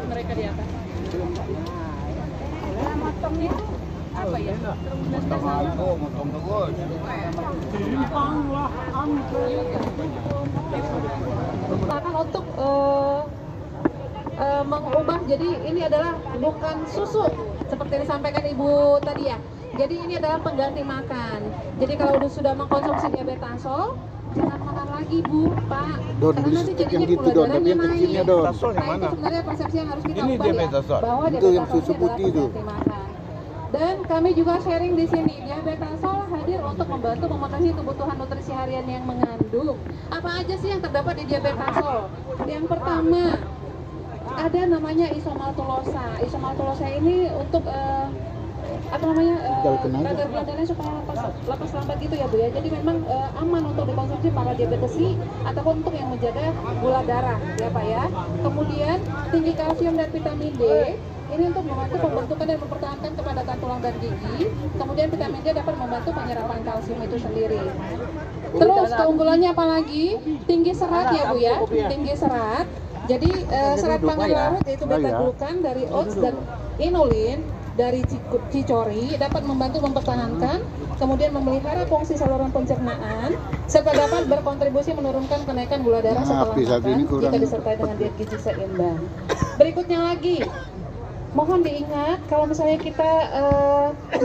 Mereka di atas. Motongnya apa ya? Motong terus. Akan untuk mengubah, jadi ini adalah bukan susu seperti yang disampaikan Ibu tadi ya. Jadi ini adalah pengganti makan. Jadi kalau sudah mengkonsumsi diabetasol, jangan makan lagi Bu, Pak. Don, Karena nanti jadinya yang gitu, gula Don, darahnya tapi yang naik. kecilnya, Don. Nah, itu sebenarnya persepsi yang harus kita Ini ubah ya, diabetasol. bahwa Itu yang diabetasol susu adalah putih itu. pengganti makan. Dan kami juga sharing di sini, diabetasol hadir untuk membantu memenuhi kebutuhan nutrisi harian yang mengandung. Apa aja sih yang terdapat di diabetasol? Yang pertama, ada namanya isomaltulosa. Isomaltulosa ini untuk apa namanya agar gula darahnya supaya lepas lambat gitu ya Bu ya. Jadi memang aman untuk dikonsumsi para diabetesi ataupun untuk yang menjaga gula darah ya Pak ya. Kemudian tinggi kalsium dan vitamin D ini untuk membantu pembentukan dan mempertahankan kepadatan tulang dan gigi. Kemudian vitamin D dapat membantu penyerapan kalsium itu sendiri. Terus keunggulannya apa lagi? Tinggi serat ya Bu ya. Tinggi serat. Jadi serat pangan larut yaitu beta glukan dari oats dan inulin dari cicori dapat membantu mempertahankan, kemudian memelihara fungsi saluran pencernaan, serta dapat berkontribusi menurunkan kenaikan gula darah setelah makan jika disertai dengan diet gizi seimbang. Berikutnya lagi, mohon diingat kalau misalnya kita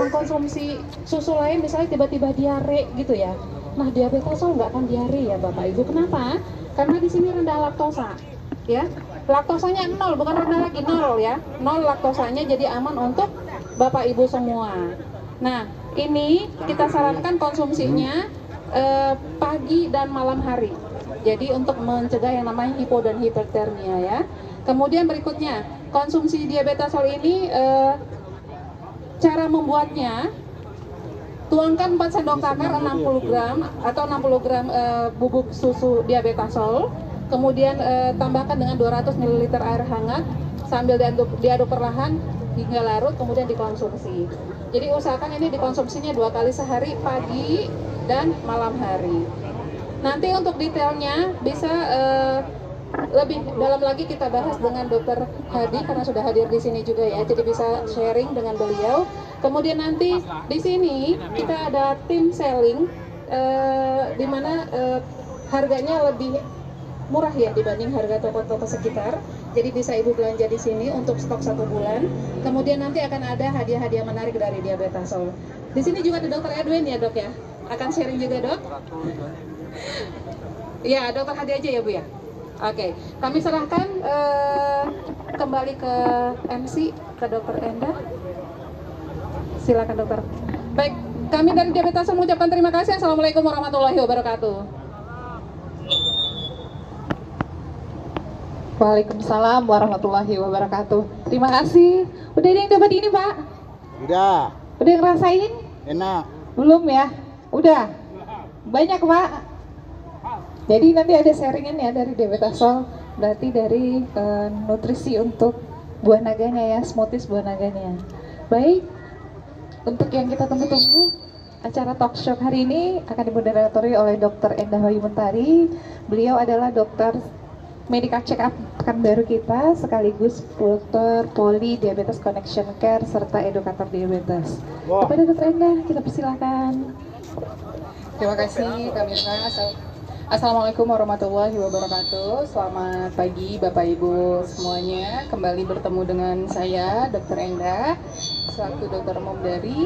mengkonsumsi susu lain, misalnya tiba-tiba diare gitu ya. Nah, diabetasol nggak akan diare ya Bapak Ibu. Kenapa? Karena di sini rendah laktosa, ya. Laktosanya 0, bukan rendah lagi, 0 ya. 0 laktosanya, jadi aman untuk Bapak Ibu semua. Nah, ini kita sarankan konsumsinya pagi dan malam hari. Jadi untuk mencegah yang namanya hipo dan hipertermia ya. Kemudian berikutnya, konsumsi diabetasol ini cara membuatnya, tuangkan 4 sendok takar 60 gram atau 60 gram bubuk susu diabetasol. Kemudian tambahkan dengan 200 ml air hangat sambil diaduk perlahan hingga larut, kemudian dikonsumsi. Jadi usahakan ini dikonsumsinya 2 kali sehari, pagi dan malam hari. Nanti untuk detailnya bisa lebih dalam lagi kita bahas dengan Dokter Hadi karena sudah hadir di sini juga ya. Jadi bisa sharing dengan beliau. Kemudian nanti di sini kita ada tim selling di mana harganya lebih murah ya dibanding harga toko-toko sekitar. Jadi bisa Ibu belanja di sini untuk stok 1 bulan. Kemudian nanti akan ada hadiah-hadiah menarik dari diabetasol. Di sini juga ada Dokter Edwin ya Dok ya. Akan sharing juga Dok. Ya, Dokter Hadi aja ya Bu ya. Oke, kami serahkan kembali ke MC, ke Dokter Endah. Silakan Dokter. Baik, kami dari Diabetasol mengucapkan terima kasih. Assalamualaikum warahmatullahi wabarakatuh. Waalaikumsalam warahmatullahi wabarakatuh. Terima kasih. Udah ada yang dapat ini Pak? Udah. Udah ngerasain? Enak. Belum ya? Udah? Banyak Pak? Jadi nanti ada sharingan ya dari diabetasol, berarti dari nutrisi untuk buah naganya ya, smoothies buah naganya. Baik, untuk yang kita tunggu-tunggu, acara talk show hari ini akan dimoderatori oleh Dr. Endah Wayumentari. Beliau adalah dokter medical check up Pekanbaru kita, sekaligus dokter poli diabetes connection care serta edukator diabetes. Kepada Dr. Endah, kita persilakan. Terima kasih Kak Mirna. Assalamualaikum warahmatullahi wabarakatuh. Selamat pagi Bapak Ibu semuanya. Kembali bertemu dengan saya Dr. Endah, selaku dokter umum dari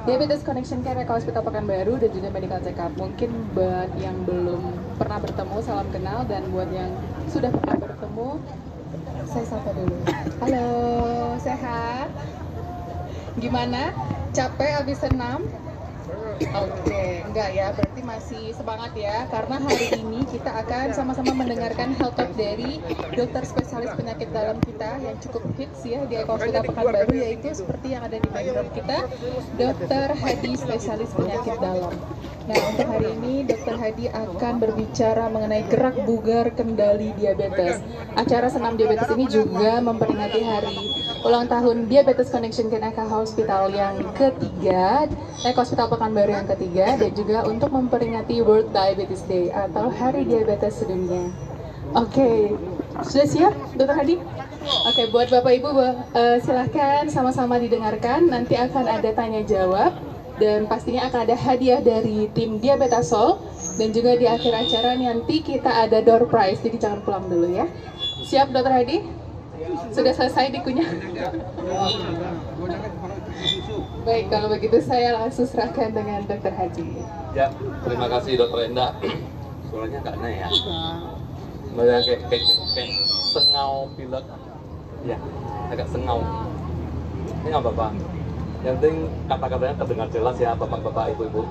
Diabetes Connection Care Hospital Pekanbaru dan juga medical check up. Mungkin buat yang belum pernah bertemu, salam kenal, dan buat yang sudah pernah bertemu, saya sapa dulu. Halo, sehat? Gimana? Capek habis senam? Oke, enggak ya, berarti masih semangat ya, karena hari ini kita akan sama-sama mendengarkan health talk dari dokter spesialis penyakit dalam kita yang cukup hits ya di Hospital Pekanbaru, yaitu seperti yang ada di background kita, Dokter Hadi, spesialis penyakit dalam. Nah, untuk hari ini Dokter Hadi akan berbicara mengenai gerak bugar kendali diabetes. Acara senam diabetes ini juga memperingati hari ulang tahun Diabetes Connection Care Hospital yang ketiga, Hospital Pekanbaru yang ketiga, dan juga untuk memperingati World Diabetes Day atau Hari Diabetes Sedunia. Oke, Sudah siap, Dokter Hadi? Oke, buat Bapak Ibu, silahkan sama-sama didengarkan. Nanti akan ada tanya jawab dan pastinya akan ada hadiah dari tim Diabetasol. Dan juga di akhir acara nanti kita ada door prize, jadi jangan pulang dulu ya. Siap, Dokter Hadi? Sudah selesai dikunyah? Baik, kalau begitu saya langsung serahkan dengan Dokter Hadi. Ya, terima kasih Dokter Enda. Suaranya agak aneh ya. Kayak sengau pilek. Ya, agak sengau. Ini nggak apa-apa. Yang penting kata-katanya terdengar jelas ya, bapak-bapak, ibu-ibu.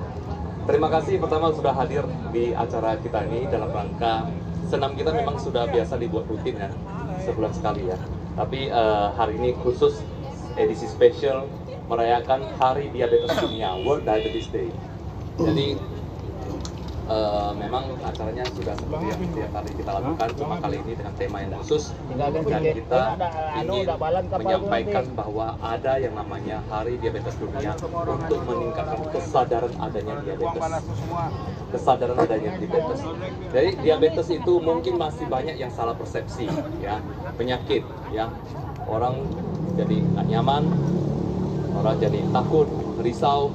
Terima kasih pertama sudah hadir di acara kita ini dalam rangka senam kita memang sudah biasa dibuat rutin ya, sebulan sekali ya. Tapi hari ini khusus edisi spesial merayakan Hari Diabetes Dunia, World Diabetes Day. Jadi memang acaranya sudah seperti yang setiap kali kita lakukan, cuma kali ini dengan tema yang khusus dan kita ingin menyampaikan bahwa ada yang namanya Hari Diabetes Dunia untuk meningkatkan kesadaran adanya diabetes. Kesadaran adanya diabetes. Jadi diabetes itu mungkin masih banyak yang salah persepsi ya, penyakit ya. Orang jadi nggak nyaman, orang jadi takut, risau.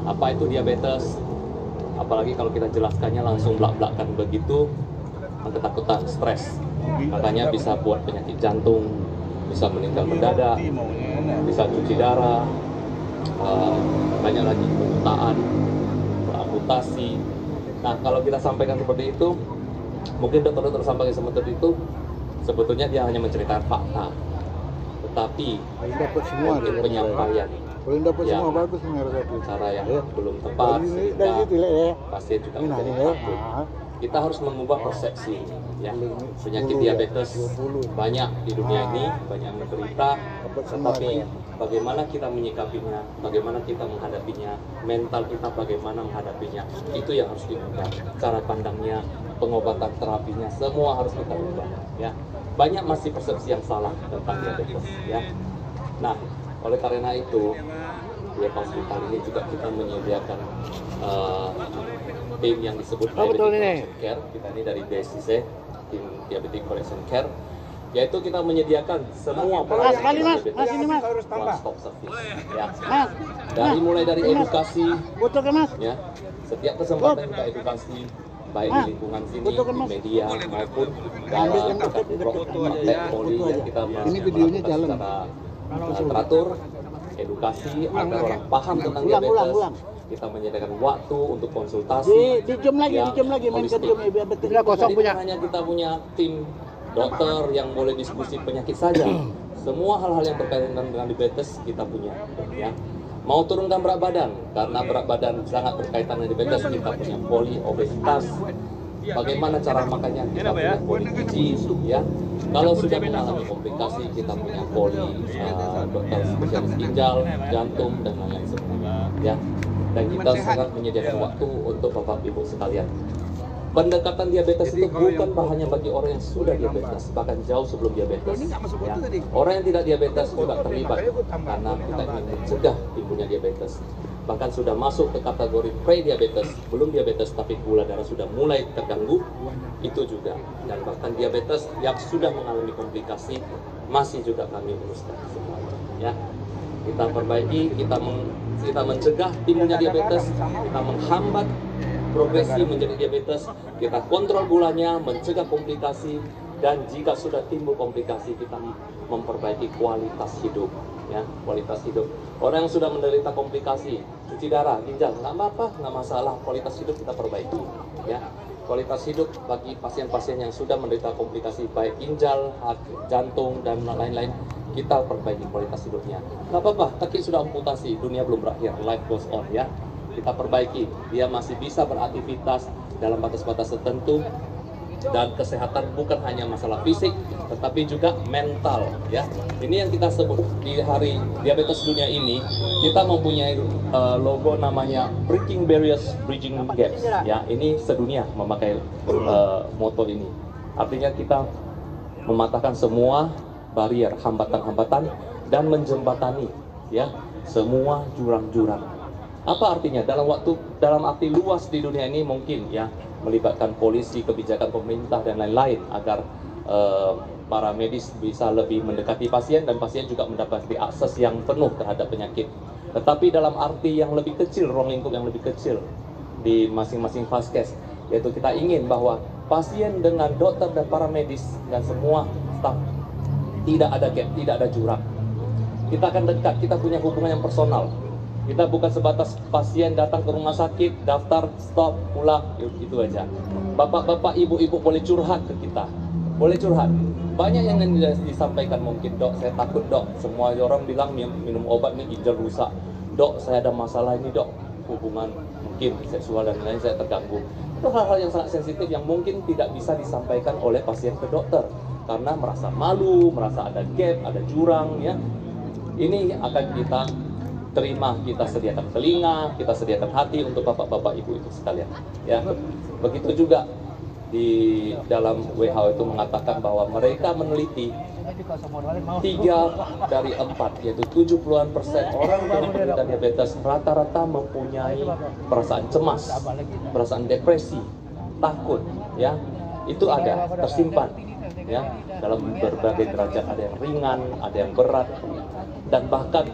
Apa itu diabetes? Apalagi kalau kita jelaskannya langsung belak-belakan begitu, ketakutan, stres. Katanya bisa buat penyakit jantung, bisa meninggal mendadak, bisa cuci darah, banyak lagi kebutaan, amputasi. Nah, kalau kita sampaikan seperti itu, mungkin dokter-dokter sampaikan seperti itu, sebetulnya dia hanya menceritakan fakta. Tetapi mungkin penyampaian yang bagus cara yang belum tepat sehingga pasien juga menjadi takut. Kita harus mengubah persepsi ya. Penyakit diabetes banyak di dunia ini, banyak yang menderita, tetapi bagaimana kita menyikapinya, bagaimana kita menghadapinya, mental kita bagaimana menghadapinya, itu yang harus diubah. Cara pandangnya, pengobatan terapinya, semua harus kita ubah ya. Banyak masih persepsi yang salah tentang diabetes ya. Nah, oleh karena itu, di hospital ini juga kita menyediakan tim yang disebut Diabetic Collection Care. Kita ini dari DSIC, tim Diabetic Collection Care, yaitu kita menyediakan semua pelayanan diabetes one stop service. Ya. Mulai dari edukasi, ya, setiap kesempatan kita edukasi, baik di lingkungan sini, di media maupun dalam praktek poli yang kita melakukan secara teratur, edukasi agar orang paham tentang diabetes. Kita menyediakan waktu untuk konsultasi. Dijam lagi, main ke jam biar betul. Kosong punya. Hanya kita punya tim dokter yang boleh diskusi penyakit saja. Semua hal-hal yang berkaitan dengan diabetes kita punya. Ya. Mau turunkan berat badan, karena berat badan sangat berkaitan dengan diabetes, kita punya poli obesitas. Bagaimana cara makannya, kita punya poli gizi, ya. Kalau sudah mengalami komplikasi, kita punya poli dokter spesialis ginjal, jantung, dan lain-lain sebagainya. Ya. Dan kita sangat menyediakan waktu untuk Bapak Ibu sekalian. Pendekatan diabetes itu bukan hanya bagi orang yang sudah diabetes, bahkan jauh sebelum diabetes. Ya. Orang yang tidak diabetes juga terlibat karena kita ingin mencegah timbulnya diabetes. Bahkan sudah masuk ke kategori pre-diabetes, belum diabetes tapi gula darah sudah mulai terganggu, itu juga. Dan bahkan diabetes yang sudah mengalami komplikasi masih juga kami uruskan semuanya. Ya. Kita perbaiki, kita mencegah timbulnya diabetes, kita menghambat progresi menjadi diabetes, kita kontrol gulanya, mencegah komplikasi, dan jika sudah timbul komplikasi kita memperbaiki kualitas hidup, ya, kualitas hidup. Orang yang sudah menderita komplikasi, cuci darah, ginjal, nggak apa-apa, nggak masalah, kualitas hidup kita perbaiki, ya. Kualitas hidup bagi pasien-pasien yang sudah menderita komplikasi baik ginjal, jantung, dan lain-lain, kita perbaiki kualitas hidupnya. Nggak apa-apa, kaki sudah amputasi, dunia belum berakhir, life goes on, ya. Kita perbaiki, dia masih bisa beraktivitas dalam batas-batas tertentu, dan kesehatan bukan hanya masalah fisik tetapi juga mental, ya. Ini yang kita sebut di Hari Diabetes Dunia ini, kita mempunyai logo namanya Breaking Barriers, Bridging Gaps, ya. Ini sedunia memakai moto ini, artinya kita mematahkan semua barier, hambatan-hambatan, dan menjembatani, ya, semua jurang-jurang. Apa artinya? Dalam arti luas di dunia ini mungkin, ya, melibatkan polisi, kebijakan pemerintah, dan lain-lain agar para medis bisa lebih mendekati pasien dan pasien juga mendapati akses yang penuh terhadap penyakit. Tetapi dalam arti yang lebih kecil, ruang lingkup yang lebih kecil di masing-masing vaskes, yaitu kita ingin bahwa pasien dengan dokter dan para medis dan semua staf tidak ada gap, tidak ada jurang. Kita akan dekat, kita punya hubungan yang personal. Kita bukan sebatas pasien datang ke rumah sakit, daftar, stop, pulang, itu aja. Bapak-bapak, ibu-ibu boleh curhat ke kita, boleh curhat. Banyak yang disampaikan, mungkin dok, saya takut dok, semua orang bilang minum obat ini ginjal rusak. Dok, saya ada masalah ini dok, hubungan mungkin seksual dan lain-lain, saya terganggu. Itu hal-hal yang sangat sensitif yang mungkin tidak bisa disampaikan oleh pasien ke dokter karena merasa malu, merasa ada gap, ada jurang, ya. Ini akan kita terima, kita sediakan telinga, kita sediakan hati untuk bapak-bapak, ibu-ibu sekalian, ya. Begitu juga di dalam WHO itu mengatakan bahwa mereka meneliti 3 dari 4, yaitu 70% orang yang menderita diabetes rata-rata mempunyai perasaan cemas, perasaan depresi, takut, ya. Itu ada tersimpan, ya, dalam berbagai derajat, ada yang ringan, ada yang berat, dan bahkan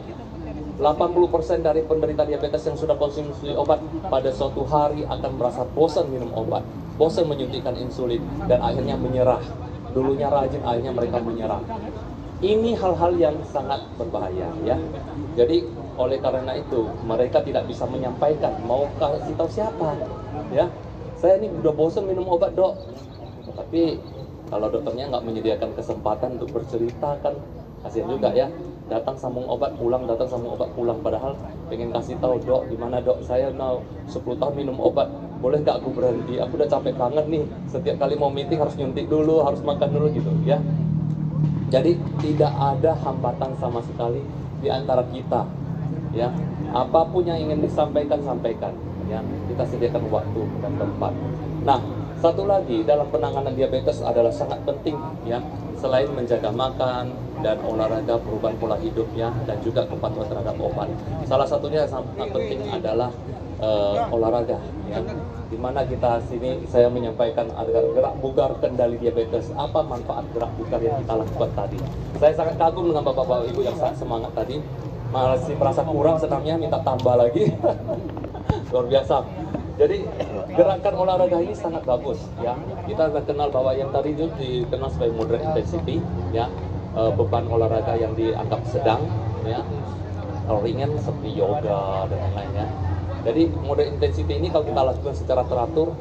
80% dari penderita diabetes yang sudah konsumsi obat pada suatu hari akan merasa bosan minum obat, bosan menyuntikkan insulin, dan akhirnya menyerah. Dulunya rajin, akhirnya mereka menyerah. Ini hal-hal yang sangat berbahaya, ya. Jadi oleh karena itu mereka tidak bisa menyampaikan, mau kasih tahu siapa, ya. Saya ini udah bosan minum obat dok, tapi kalau dokternya nggak menyediakan kesempatan untuk bercerita kan kasihan juga, ya. Datang sambung obat pulang, datang sambung obat pulang, padahal pengen kasih tahu, dok gimana dok, saya 10 tahun minum obat, boleh nggak aku berhenti, aku udah capek banget nih, setiap kali mau meeting harus nyuntik dulu, harus makan dulu gitu, ya. Jadi tidak ada hambatan sama sekali di antara kita, ya. Apapun yang ingin disampaikan, sampaikan, ya. Kita sediakan waktu dan tempat. Nah, satu lagi dalam penanganan diabetes adalah sangat penting, ya. Selain menjaga makan dan olahraga, perubahan pola hidup, ya, dan juga kepatuhan terhadap obat. Salah satunya yang sangat penting adalah olahraga, ya. Dimana kita sini saya menyampaikan agar gerak bugar kendali diabetes. Apa manfaat gerak bugar yang kita lakukan tadi? Saya sangat kagum dengan bapak-bapak ibu yang sangat semangat tadi. Masih merasa kurang senamnya, minta tambah lagi. Luar biasa. Jadi gerakan olahraga ini sangat bagus, ya. Kita kenal bahwa yang tadi itu dikenal sebagai moderate intensity, ya. Beban olahraga yang dianggap sedang, ya. Ringan seperti yoga dan lain-lain, ya. Jadi moderate intensity ini kalau kita lakukan secara teratur,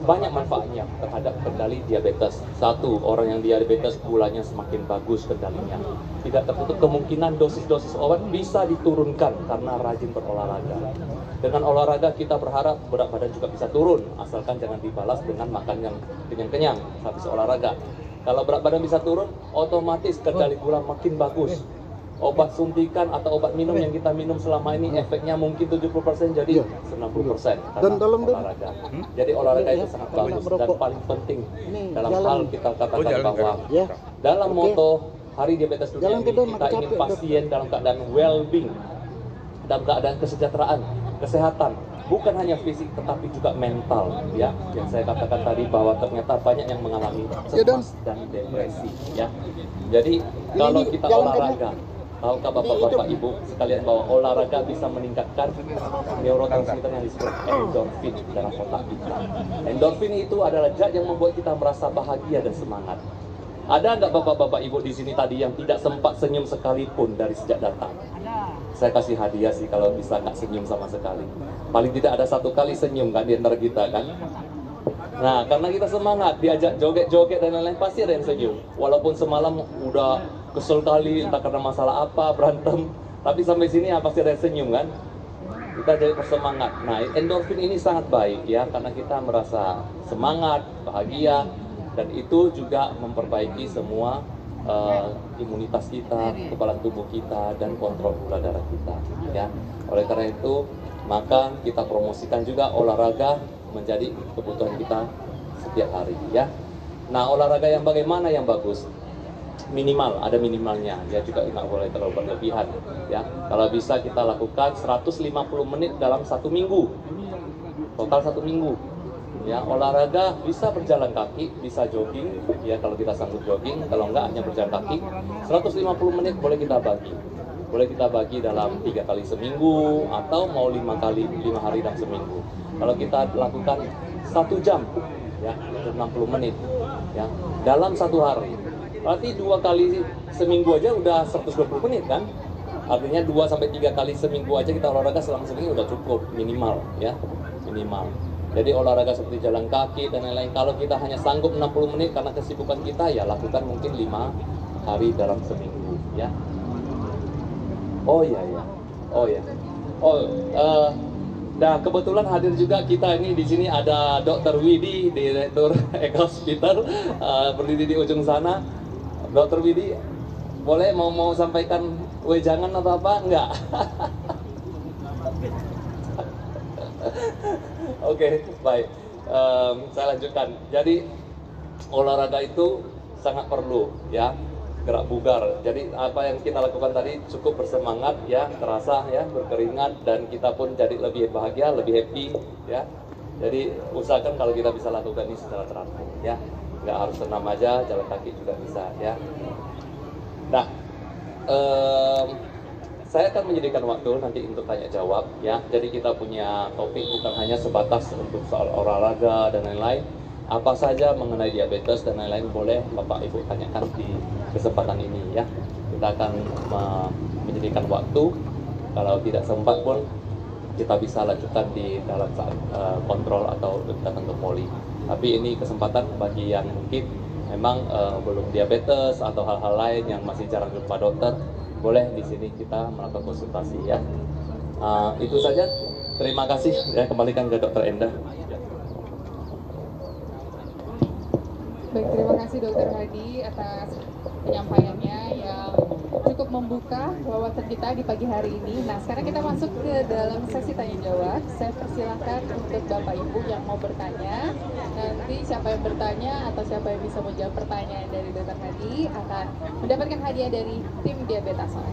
banyak manfaatnya terhadap kendali diabetes. Satu, orang yang diabetes gulanya semakin bagus kendalinya. Tidak tertutup kemungkinan dosis-dosis obat bisa diturunkan karena rajin berolahraga. Dengan olahraga kita berharap berat badan juga bisa turun, asalkan jangan dibalas dengan makan yang kenyang-kenyang habis olahraga. Kalau berat badan bisa turun, otomatis kendali gula makin bagus. Obat suntikan atau obat minum yang kita minum selama ini efeknya mungkin 70% jadi 90% karena olahraga. Jadi olahraga itu sangat bagus dan paling penting dalam hal kita katakan bahwa dalam moto Hari Diabetes Dunia ini kita ingin pasien dalam keadaan well-being, dalam keadaan kesejahteraan, kesehatan, bukan hanya fisik tetapi juga mental, ya. Yang saya katakan tadi bahwa ternyata banyak yang mengalami cemas dan depresi, ya. Jadi kalau kita olahraga, tahukah bapak-bapak ibu sekalian bahwa olahraga bisa meningkatkan neurotransmitter yang disebut endorfin dalam otak kita. Endorfin itu adalah zat yang membuat kita merasa bahagia dan semangat. Ada nggak bapak-bapak ibu di sini tadi yang tidak sempat senyum sekalipun dari sejak datang? Saya kasih hadiah sih kalau bisa nggak senyum sama sekali. Paling tidak ada 1 kali senyum kan di antara kita kan? Nah, karena kita semangat, diajak joget-joget dan lain-lain, pasti ada yang senyum. Walaupun semalam udah kesel kali, entah karena masalah apa, berantem, tapi sampai sini ya pasti ada yang senyum kan? Kita jadi bersemangat. Nah, endorfin ini sangat baik, ya, karena kita merasa semangat, bahagia, dan itu juga memperbaiki semua imunitas kita, kekebalan tubuh kita, dan kontrol gula darah kita, ya. Oleh karena itu, maka kita promosikan juga olahraga menjadi kebutuhan kita setiap hari, ya. Nah, olahraga yang bagaimana yang bagus? Minimal, ada minimalnya, ya, juga nggak boleh terlalu berlebihan, ya. Kalau bisa kita lakukan 150 menit dalam 1 minggu, total 1 minggu, Ya, olahraga bisa berjalan kaki, bisa jogging, ya kalau kita sanggup jogging, kalau enggak hanya berjalan kaki. 150 menit boleh kita bagi. Boleh kita bagi dalam 3 kali seminggu atau mau 5 hari dalam seminggu. Kalau kita lakukan 1 jam, ya 60 menit, ya dalam 1 hari. Berarti 2 kali seminggu aja udah 120 menit kan? Artinya 2 sampai 3 kali seminggu aja kita olahraga selama seminggu udah cukup minimal, ya minimal. Jadi olahraga seperti jalan kaki dan lain-lain, kalau kita hanya sanggup 60 menit karena kesibukan kita, ya lakukan mungkin 5 hari dalam seminggu, ya. Oh iya ya, oh ya, nah kebetulan hadir juga kita ini di sini ada Dr. Widi, Direktur Eko Hospital, berdiri di ujung sana. Dr. Widi, boleh mau sampaikan wejangan atau apa? Enggak. Oke, baik. Saya lanjutkan. Jadi olahraga itu sangat perlu, ya, gerak bugar. Jadi apa yang kita lakukan tadi cukup bersemangat, ya, terasa, ya, berkeringat, dan kita pun jadi lebih bahagia, lebih happy, ya. Jadi usahakan kalau kita bisa lakukan ini secara teratur, ya. Nggak harus senam aja, jalan kaki juga bisa, ya. Nah, saya akan menyediakan waktu nanti untuk tanya jawab, ya. Jadi kita punya topik bukan hanya sebatas untuk soal olahraga dan lain-lain. Apa saja mengenai diabetes dan lain-lain boleh Bapak Ibu tanyakan di kesempatan ini, ya. Kita akan menyediakan waktu. Kalau tidak sempat pun kita bisa lanjutkan di dalam saat kontrol atau datang ke poli. Tapi ini kesempatan bagi yang mungkin memang belum diabetes atau hal-hal lain yang masih jarang jumpa dokter, boleh di sini kita melakukan konsultasi, ya. Itu saja. Terima kasih, ya. Kembalikan ke Dr. Endah. Baik, terima kasih Dr. Hadi atas penyampaiannya yang cukup membuka wawasan kita di pagi hari ini. Nah, sekarang kita masuk ke dalam sesi tanya jawab. Saya persilahkan untuk Bapak Ibu yang mau bertanya. Nanti siapa yang bertanya atau siapa yang bisa menjawab pertanyaan dari Dr. Hadi akan mendapatkan hadiah dari tim Diabetasol.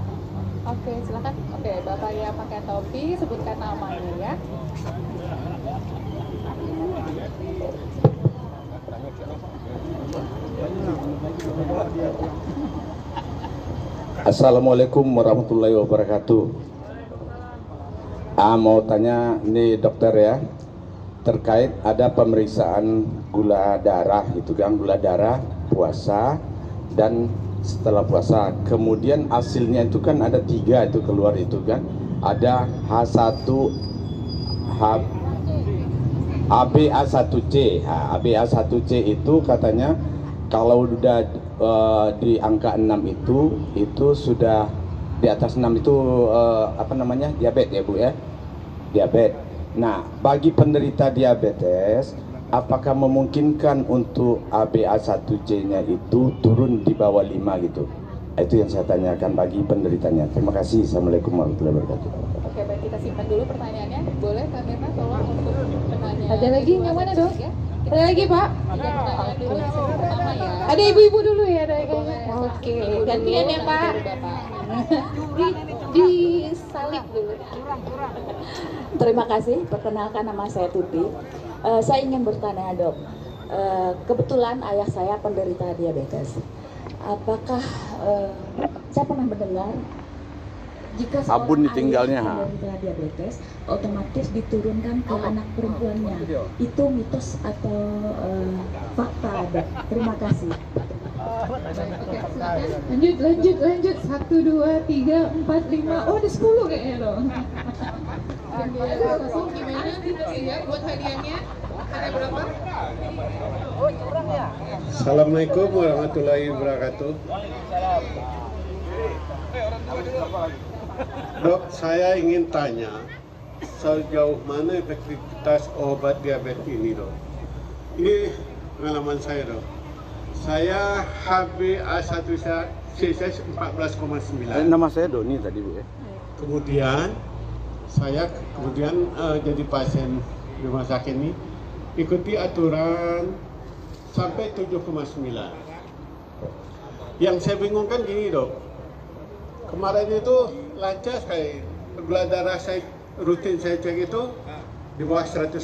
Oke, silakan. Oke, Bapak yang pakai topi sebutkan namanya, ya. Assalamualaikum warahmatullahi wabarakatuh. Mau tanya nih dokter, ya, terkait ada pemeriksaan gula darah gitu kan, gula darah puasa dan setelah puasa. Kemudian hasilnya itu kan ada 3 itu keluar itu kan, ada H1 ABA1C. ABA1C itu katanya kalau udah di angka 6 itu sudah di atas 6 itu apa namanya, diabetes, ya Bu, ya, diabetes. Nah, bagi penderita diabetes, apakah memungkinkan untuk ABA1C-nya itu turun di bawah 5 gitu? Itu yang saya tanyakan bagi penderitanya. Terima kasih. Assalamualaikum warahmatullahi wabarakatuh. Oke, baik, kita simpan dulu pertanyaannya. Boleh Kak Mirna tolong untuk penanya. Ada lagi yang mana dong? Ya? Ada lagi Pak? Tiga pertanyaan dulu yang sesi pertama, ya. Ada ibu-ibu dulu ya, ada Boleh. Oke, Ibu gantian dulu, ya Pak. nanti Bapak. Disalib dulu. Terima kasih, perkenalkan nama saya Tuti. Saya ingin bertanya, Dok. Kebetulan ayah saya penderita diabetes. Apakah saya pernah mendengar jika seorang Abun ditinggalnya, ayah penderita diabetes otomatis diturunkan ke anak perempuannya? Itu mitos atau fakta, Dok? Terima kasih. Oke, silakan. Lanjut. 1, 2, 3, 4, 5. Oh, ada 10 kayaknya dong. Langsung gimana? Siap buat hadiahnya? Ada berapa? Assalamualaikum warahmatullahi wabarakatuh. Dok, saya ingin tanya sejauh mana efektivitas obat diabetes ini, Dok? Ini pengalaman saya, Dok. Saya HbA1c 14,9. Nama saya Doni tadi, Bu, ya. Kemudian saya jadi pasien di rumah sakit ini, ikuti aturan sampai 7,9. Yang saya bingungkan gini, Dok. Kemarin itu lancar, saya gula darah saya rutin saya cek itu di bawah 180.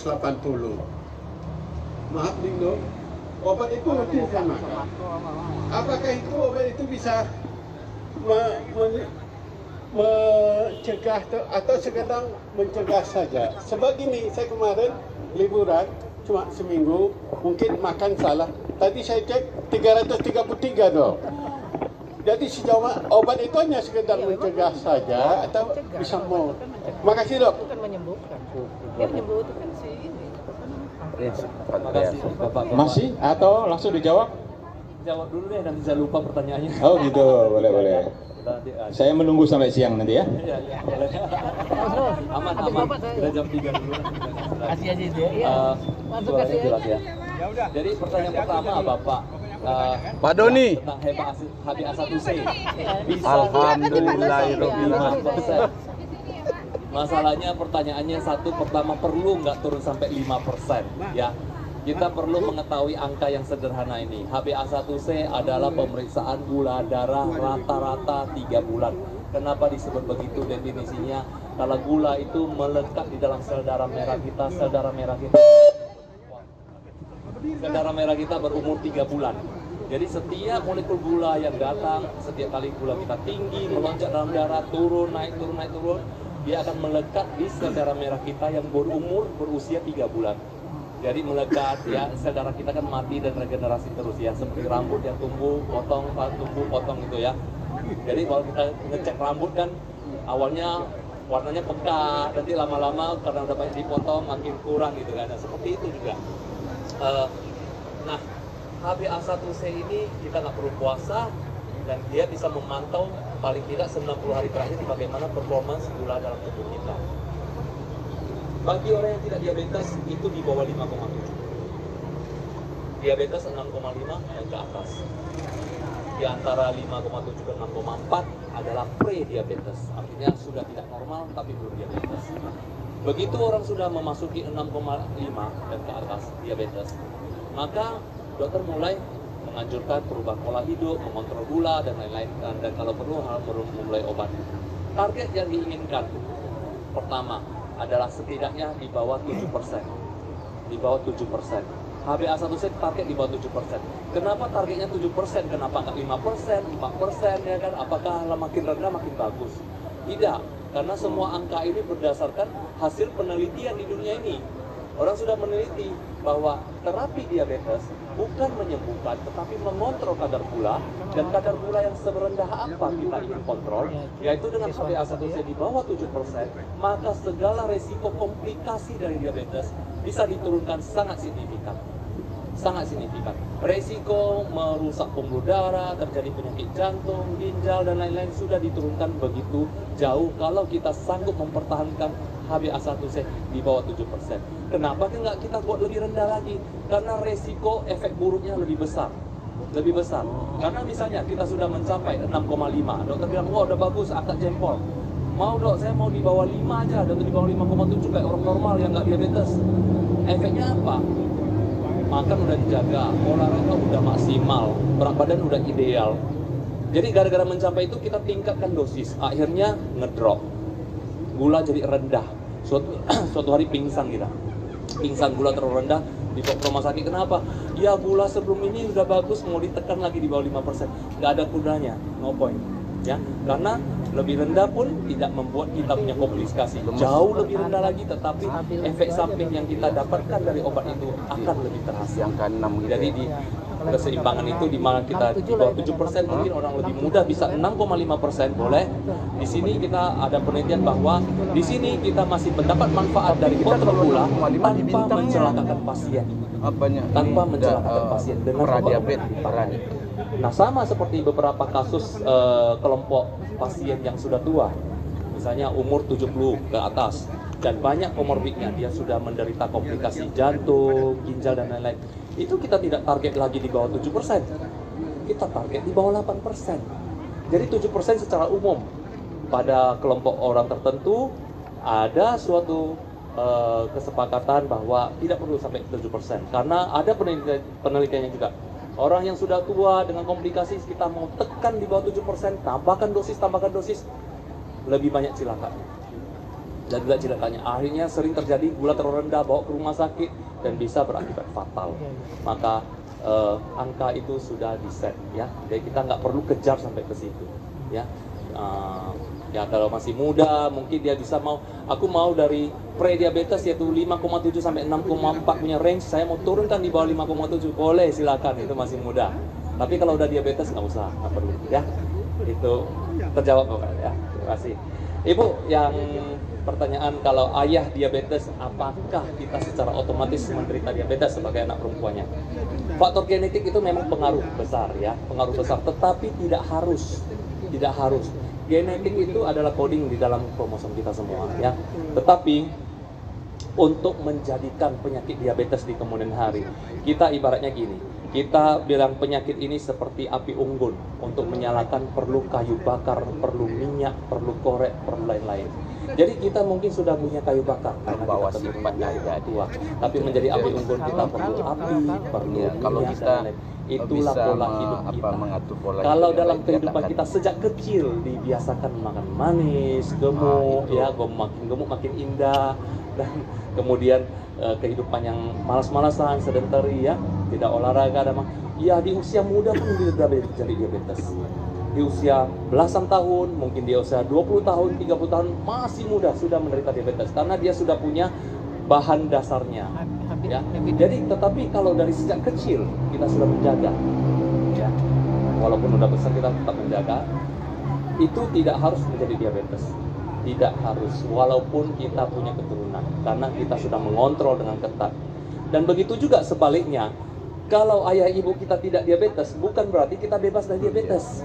maaf Dino, obat itu rutin saya makan. Apakah itu obat itu bisa mencegah atau sekedar mencegah saja? Sebab gini, saya kemarin liburan cuma seminggu, mungkin makan salah. Tadi saya cek 333 dong. Jadi sejauh mana obat itu hanya sekedar mencegah saja atau bisa mau? Makasih dok. Bukan menyembuhkan. Dia menyembuhkan si ini. Terima kasih Bapak. Masih atau langsung dijawab? Jawab dulu deh, nanti saya lupa pertanyaannya. Oh gitu, boleh. Saya menunggu sampai siang nanti ya. Iya, boleh. Aman. Kita jam 3 dulu. Kasih aja dia. Iya. Langsung kasih Jelas aja. ya. Jadi pertanyaan pertama Bapak. Pak Doni. Tentang HbA1c. Bisa Alhamdulillahirobbilalamin. Masalahnya pertanyaannya satu, pertama perlu nggak turun sampai 5% ya. Kita perlu mengetahui angka yang sederhana ini. HbA1c adalah pemeriksaan gula darah rata-rata 3 bulan. Kenapa disebut begitu definisinya? Kalau gula itu melekat di dalam sel darah merah kita, sel darah merah kita berumur 3 bulan. Jadi setiap molekul gula yang datang, setiap kali gula kita tinggi, melonjak dalam darah, turun, naik, turun, dia akan melekat di sel darah merah kita yang berusia 3 bulan. Jadi melekat ya, sel darah kita kan mati dan regenerasi terus ya, seperti rambut yang tumbuh, potong gitu ya. Jadi kalau kita ngecek rambut kan awalnya warnanya pekat, nanti lama-lama karena udah banyak dipotong makin kurang gitu kan. Nah, seperti itu juga. Nah, HbA1c ini kita nggak perlu puasa dan dia bisa memantau paling tidak 90 hari terakhir bagaimana performance gula dalam tubuh kita. Bagi orang yang tidak diabetes itu di bawah 5,7. Diabetes 6,5 dan ke atas. Di antara 5,7 dan 6,4 adalah pre-diabetes, artinya sudah tidak normal tapi belum diabetes. Begitu orang sudah memasuki 6,5 dan ke atas diabetes, maka dokter mulai menganjurkan perubahan pola hidup, mengontrol gula dan lain-lain, dan kalau perlu harus memulai obat. Target yang diinginkan pertama adalah setidaknya di bawah 7%. Di bawah 7%. HbA1c target di bawah 7%. Kenapa targetnya 7%? Kenapa nggak 5%, 4% ya kan? Apakah makin rendah makin bagus? Tidak, karena semua angka ini berdasarkan hasil penelitian di dunia ini. Orang sudah meneliti bahwa terapi diabetes bukan menyembuhkan, tetapi mengontrol kadar gula, dan kadar gula yang serendah apa kita ingin kontrol, yaitu dengan HbA1c di bawah 7%, maka segala resiko komplikasi dari diabetes bisa diturunkan sangat signifikan. Sangat signifikan. Resiko merusak pembuluh darah, terjadi penyakit jantung, ginjal, dan lain-lain sudah diturunkan begitu jauh kalau kita sanggup mempertahankan HbA1c di bawah 7%. Kenapa nggak kita buat lebih rendah lagi? Karena resiko efek buruknya lebih besar. Lebih besar. Karena misalnya kita sudah mencapai 6,5, dokter bilang, wah udah bagus, angkat jempol. Mau dok, saya mau di bawah 5 aja, atau di bawah 5,7 kayak orang normal yang nggak diabetes. Efeknya apa? Makan udah dijaga, olahraga udah maksimal, berat badan udah ideal. Jadi gara-gara mencapai itu kita tingkatkan dosis, akhirnya ngedrop. Gula jadi rendah. Suatu hari pingsan kita. Pingsan, gula terlalu rendah, dibawa ke rumah sakit. Kenapa? Ya gula sebelum ini udah bagus, mau ditekan lagi di bawah 5%. Nggak ada gunanya, no point. Ya, karena lebih rendah pun tidak membuat kita punya komplikasi. Jauh lebih rendah lagi, tetapi efek samping yang kita dapatkan dari obat itu akan lebih terasa. Jadi di keseimbangan itu di mana kita di bawah 7%, mungkin orang lebih mudah bisa 6,5% boleh. Di sini kita ada penelitian bahwa di sini kita masih mendapat manfaat dari kontrol gula tanpa mencelakakan pasien. Tanpa mencelakakan pasien dengan diabetes parani. Nah, sama seperti beberapa kasus kelompok pasien yang sudah tua, misalnya umur 70 ke atas dan banyak komorbidnya, dia sudah menderita komplikasi jantung, ginjal dan lain-lain. Itu kita tidak target lagi di bawah 7%, kita target di bawah 8%. Jadi 7% secara umum. Pada kelompok orang tertentu ada suatu kesepakatan bahwa tidak perlu sampai 7%, karena ada penelitiannya juga. Orang yang sudah tua dengan komplikasi kita mau tekan di bawah 7%, tambahkan dosis, lebih banyak cilaka. Dan juga cilakanya akhirnya sering terjadi gula terlalu rendah, bawa ke rumah sakit, dan bisa berakibat fatal. Maka angka itu sudah di-set ya. Jadi kita nggak perlu kejar sampai ke situ ya. Ya kalau masih muda mungkin dia bisa aku mau dari pre-diabetes yaitu 5,7 sampai 6,4 punya range, saya mau turunkan di bawah 5,7, boleh silakan, itu masih muda. Tapi kalau udah diabetes nggak usah, nggak perlu ya. Itu terjawab Bapak ya. Terima kasih. Ibu yang pertanyaan, kalau ayah diabetes, apakah kita secara otomatis menderita diabetes sebagai anak perempuannya? Faktor genetik itu memang pengaruh besar ya, pengaruh besar, tetapi tidak harus. Genetik itu adalah coding di dalam kromosom kita semua ya. Tetapi untuk menjadikan penyakit diabetes di kemudian hari, kita ibaratnya gini, kita bilang penyakit ini seperti api unggun. Untuk menyalakan perlu kayu bakar, perlu minyak, perlu korek, perlu lain-lain. Jadi kita mungkin sudah punya kayu bakar karena kita sifatnya tua, tapi menjadi api unggun kita perlu api, perlu minyak, kalau kita dan lain-lain. Itulah pola hidup kita. Mengatur pola Kalau hidup dalam yang baik, kehidupan tak kita sejak kecil dibiasakan makan manis, gemuk, ya makin gemuk makin indah, dan kemudian kehidupan yang malas-malasan, sedentary ya, tidak olahraga, ya di usia muda pun sudah jadi diabetes. Di usia belasan tahun, mungkin di usia 20 tahun, 30 tahun, masih muda sudah menderita diabetes karena dia sudah punya bahan dasarnya ya. Jadi tetapi kalau dari sejak kecil kita sudah menjaga ya, walaupun udah besar kita tetap menjaga, itu tidak harus menjadi diabetes, tidak harus, walaupun kita punya keturunan, karena kita sudah mengontrol dengan ketat. Dan begitu juga sebaliknya, kalau ayah ibu kita tidak diabetes, bukan berarti kita bebas dari diabetes.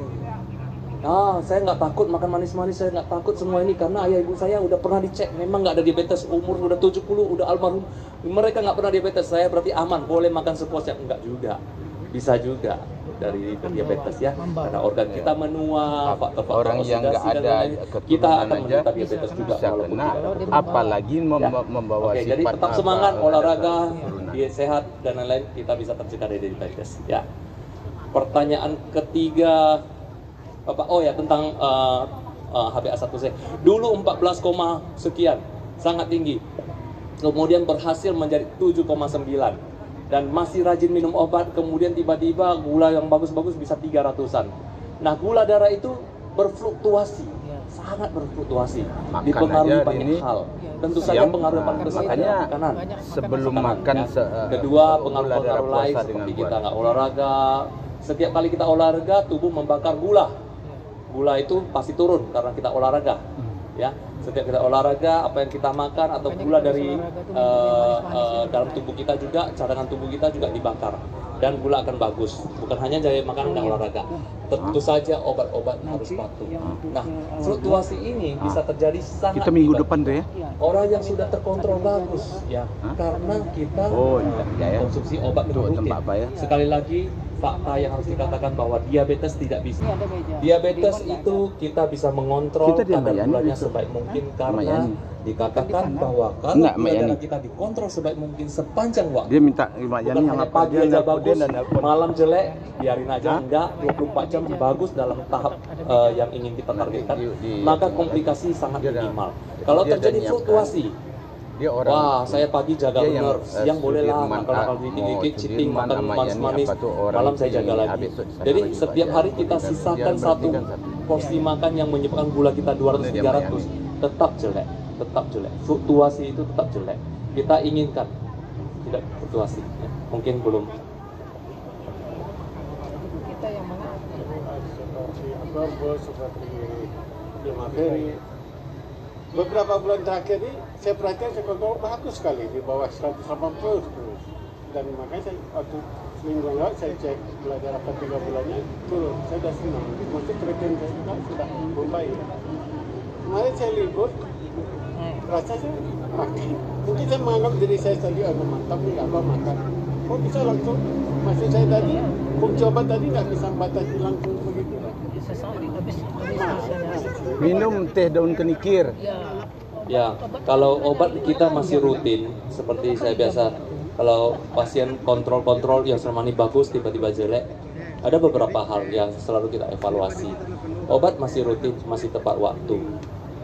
Saya nggak takut makan manis-manis, saya nggak takut semua ini karena ayah ibu saya udah pernah dicek, memang nggak ada diabetes, umur udah 70, udah almarhum, mereka nggak pernah diabetes, saya berarti aman, boleh makan sepuasnya. Enggak juga, bisa juga dari diabetes ya, karena organ kita menua, faktor-faktor orang yang nggak oksidasi dan ada lain-lain, kita akan menderita diabetes juga bisa walaupun kena, tidak ada. apalagi membawa Oke, sifat jadi tetap semangat, olahraga, keturunan. diet sehat dan lain-lain, kita bisa tercegah dari diabetes ya. Pertanyaan ketiga Bapak, tentang HbA1c. Dulu 14, sekian, sangat tinggi. Kemudian berhasil menjadi 7,9 dan masih rajin minum obat. Kemudian tiba-tiba gula yang bagus-bagus bisa 300-an. Nah, gula darah itu berfluktuasi, sangat berfluktuasi, dipengaruhi banyak hal. Tentu saja pengaruh yang paling besar adalah makanan. Sebelum makan, Kedua, pengaruh-pengaruh lain seperti kita nggak olahraga. Setiap kali kita olahraga, tubuh membakar gula. Gula itu pasti turun karena kita olahraga. Ya, setiap kita olahraga, apa yang kita makan atau gula dari dalam tubuh kita juga, cadangan tubuh kita juga dibakar. Dan gula akan bagus, bukan hanya dari makanan dan olahraga. Tentu saja obat-obat harus patuh. Nah, fluktuasi ini bisa terjadi sangat Kita minggu depan tuh ya. orang yang sudah terkontrol bagus ya, karena kita konsumsi obat Tuh, rutin. tempat apa ya? Sekali lagi, fakta yang harus dikatakan bahwa diabetes tidak bisa. Diabetes itu kita bisa mengontrol Kita di kadar Mayani gulanya itu. sebaik mungkin karena Mayani. dikatakan bahwa kalau Enggak, gula Mayani. darah kita dikontrol sebaik mungkin sepanjang waktu. Dia minta Mayani Bukan yang hanya apa pagi dia aja nelpon bagus, dia dan nelpon. malam jelek, biarin aja. Enggak, 24 jam bagus dalam tahap yang ingin kita targetkan, maka komplikasi sangat dia minimal. Kalau dia terjadi menyiapkan. fluktuasi, Dia orang wah, saya pagi jaga dia benar, yang, siang boleh lah Sudirman, makan dikit-dikit, cheating, Sudirman makan sama manis-manis, Yani, apa tuh orang malam saya jaga ini, lagi. habis itu satu Jadi lagi setiap Pak hari Jan. kita Dia sisakan satu berhentikan satu. porsi makan yang menyebabkan gula kita 200-300, tetap jelek, tetap jelek. Fluktuasi itu tetap jelek. Kita inginkan tidak fluktuasi, ya. Mungkin belum. Kita yang mana? Seperti Lima Ferry. Beberapa bulan terakhir ini saya perhatikan saya kontrol bagus sekali di bawah 180 terus. Dan makanya saya waktu seminggu lalu saya cek gula darah 3 bulannya turun. Saya sudah senang. Maksudnya keracunan saya juga sudah membaik. Kemarin saya libur, rasa saya makan. Mungkin saya menganggap diri saya tadi mantap nih apa makan. Kok bisa langsung? Maksud saya tadi, fungsi obat tadi nggak bisa membatasi langsung begitu. Minum teh daun kenikir. Ya, kalau obat kita masih rutin, seperti saya biasa, kalau pasien kontrol-kontrol yang selama ini bagus, tiba-tiba jelek, ada beberapa hal yang selalu kita evaluasi. Obat masih rutin, masih tepat waktu.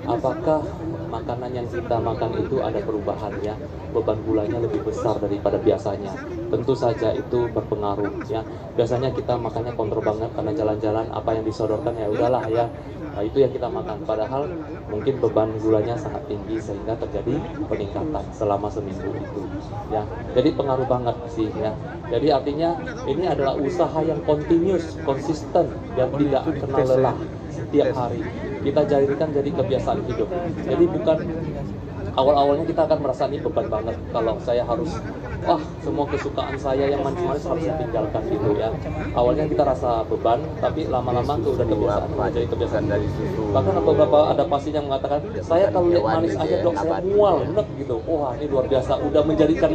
Apakah makanan yang kita makan itu ada perubahan ya, beban gulanya lebih besar daripada biasanya. Tentu saja itu berpengaruh ya. Biasanya kita makannya kontrol banget karena jalan-jalan, apa yang disodorkan ya udahlah ya. Nah, itu yang kita makan, padahal mungkin beban gulanya sangat tinggi sehingga terjadi peningkatan selama seminggu itu ya. Jadi pengaruh banget sih ya. Jadi artinya ini adalah usaha yang continuous, konsisten, dan tidak kenal lelah setiap hari. Kita jadikan jadi kebiasaan hidup. Jadi bukan awal-awalnya kita akan merasa ini beban banget kalau saya harus semua kesukaan saya yang manis-manis harus ditinggalkan gitu ya. Awalnya kita rasa beban, tapi lama-lama tuh udah kebiasaan, jadi kebiasaan dari susu. Bahkan beberapa ada pasien yang mengatakan, saya kalau lihat manis aja dok, saya mual, enak gitu. Wah ini luar biasa, udah menjadikan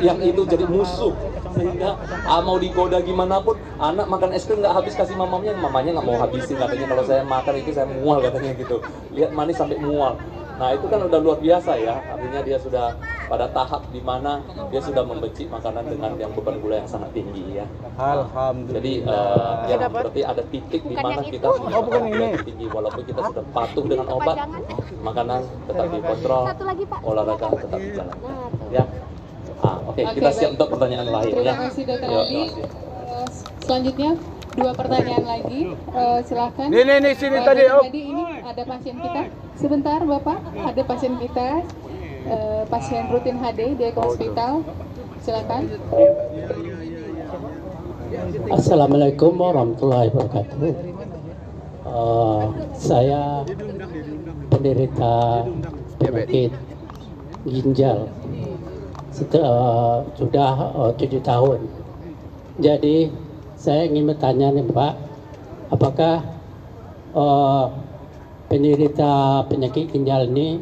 yang itu jadi musuh. Sehingga mau digoda gimana pun, anak makan es krim nggak habis kasih mamanya nggak mau habisin, katanya kalau saya makan itu saya mual katanya gitu. Lihat manis sampai mual. Nah itu kan udah luar biasa ya, artinya dia sudah pada tahap di mana dia sudah membenci makanan dengan yang beban gula yang sangat tinggi ya. Alhamdulillah. Jadi ya berarti ada titik di mana kita sudah gula tinggi, walaupun kita sudah patuh dengan obat, makanan tetap dikontrol, olahraga tetap dijalankan. Ya. Oke, kita siap untuk pertanyaan lain ya. Terima kasih Dokter Adi. Selanjutnya 2 pertanyaan lagi, silakan. Ini sini tadi. Ini ada pasien kita. Sebentar Bapak, ada pasien kita, pasien rutin HD di Eko Hospital. Silakan. Assalamualaikum warahmatullahi wabarakatuh. Saya penderita penyakit ginjal sudah 7 tahun. Jadi saya ingin bertanya nih Pak, apakah penderita penyakit ginjal ini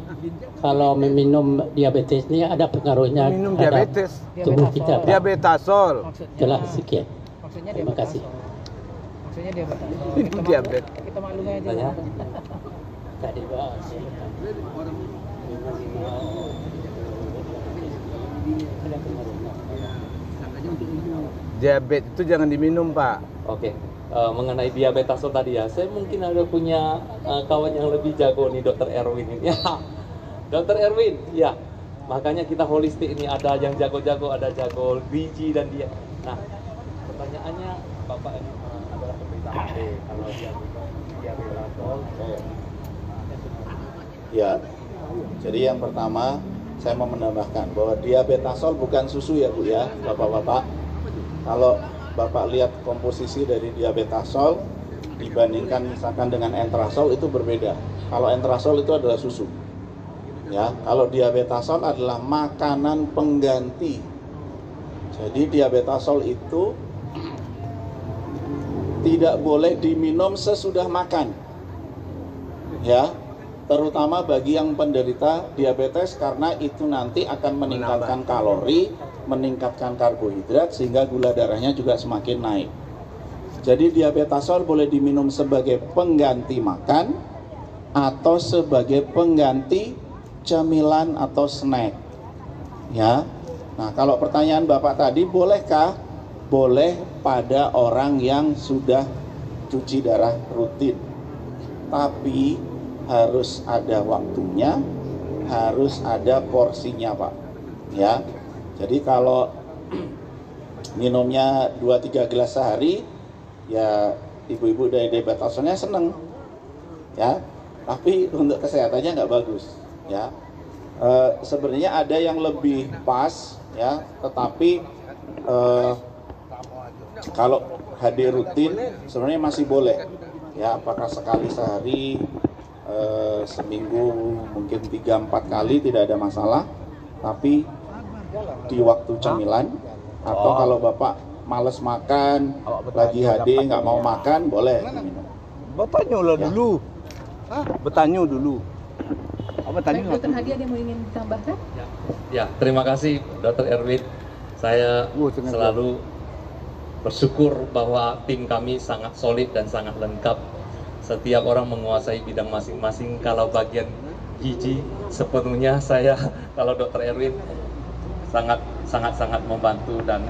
kalau meminum diabetes ini ada pengaruhnya Minum terhadap diabetes. tubuh kita Pak? Diabetasol. Telah sekian. Terima kasih. Maksudnya dia betul. Minum diabetes. Kita maklum aja. Tanya. Tadi Pak. Diabetes itu jangan diminum Pak. Oke. Mengenai diabetasol tadi ya, saya mungkin ada punya kawan yang lebih jago nih, Dokter Erwin ini. Ya, Dokter Erwin, ya. Makanya kita holistik ini, ada yang jago-jago, ada jago biji dan dia. Nah, pertanyaannya Bapak ini adalah penderita HD, kalau dia diabetasol. Ya, jadi yang pertama saya mau menambahkan bahwa diabetasol bukan susu ya Bu ya, Bapak-bapak. Kalau Bapak lihat komposisi dari diabetasol dibandingkan misalkan dengan enterasol itu berbeda. Kalau enterasol itu adalah susu. Ya, kalau diabetasol adalah makanan pengganti. Jadi diabetasol itu tidak boleh diminum sesudah makan. Ya, terutama bagi yang penderita diabetes karena itu nanti akan meningkatkan kalori, meningkatkan karbohidrat sehingga gula darahnya juga semakin naik. Jadi diabetasol boleh diminum sebagai pengganti makan atau sebagai pengganti cemilan atau snack. Ya. Nah, kalau pertanyaan Bapak tadi, bolehkah? Boleh pada orang yang sudah cuci darah rutin. Tapi harus ada waktunya, harus ada porsinya, Pak. Ya. Jadi kalau minumnya 2-3 gelas sehari, ya ibu-ibu dari diabetasolnya seneng. Ya. Tapi untuk kesehatannya nggak bagus. Ya. Sebenarnya ada yang lebih pas, ya, tetapi kalau HD rutin sebenarnya masih boleh, ya, apakah sekali sehari, seminggu mungkin 3-4 kali tidak ada masalah, tapi di waktu cemilan atau kalau Bapak males makan, lagi HD nggak mau makan, boleh diminum. Bertanya dulu. Bertanya dulu. Baik, Dokter Hadi ada yang mau ingin ditambahkan? Ya, terima kasih Dokter Erwin. Saya selalu bersyukur bahwa tim kami sangat solid dan sangat lengkap. Setiap orang menguasai bidang masing-masing. Kalau bagian gizi sepenuhnya saya, kalau Dokter Erwin sangat membantu dan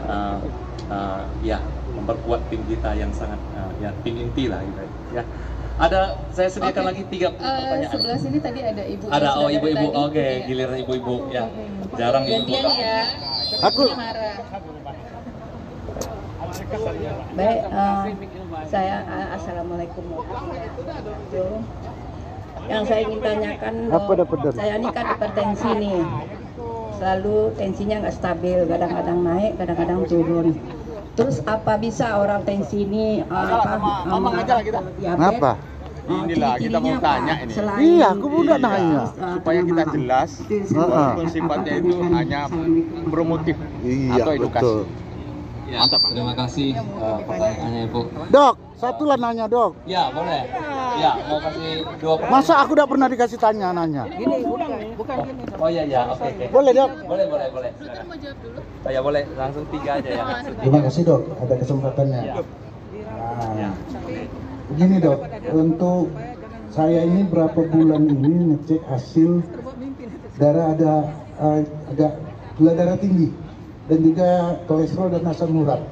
ya memperkuat tim kita yang sangat ya tim inti lah gitu ya. Ada, saya sediakan lagi 3 pertanyaan. Sebelah sini tadi ada ibu. Ada, oh ibu-ibu, oke, giliran ibu-ibu ya. Jarang ibu-ibu. Gantian ya. Aku. Marah. Baik, saya assalamualaikum warahmatullahi wabarakatuh. Yang saya ingin tanyakan, saya ini kan hipertensi nih, selalu tensinya nggak stabil, kadang-kadang naik, kadang-kadang turun. Terus apa bisa orang tensi ini Kenapa? Inilah kita mau tanya ini. Iya, aku udah nanya. Supaya kita jelas, walaupun sifatnya itu hanya promotif Iya, atau edukasi. betul. Ya, terima kasih pertanyaannya Ibu. Dok, satu lah nanya, Dok. Ya, boleh. Ya, mau kasih 2 pertanyaan. Masa aku udah pernah dikasih tanya nanya? Oh iya, ya, oke. Boleh, Dok? Boleh. Silakan. Mau jawab dulu. Oh ya boleh, langsung 3 aja ya. Terima kasih Dok, ada kesempatannya. Ya. Nah, begini Dok, untuk saya ini berapa bulan ini ngecek hasil darah ada agak gula darah tinggi dan juga kolesterol dan asam urat.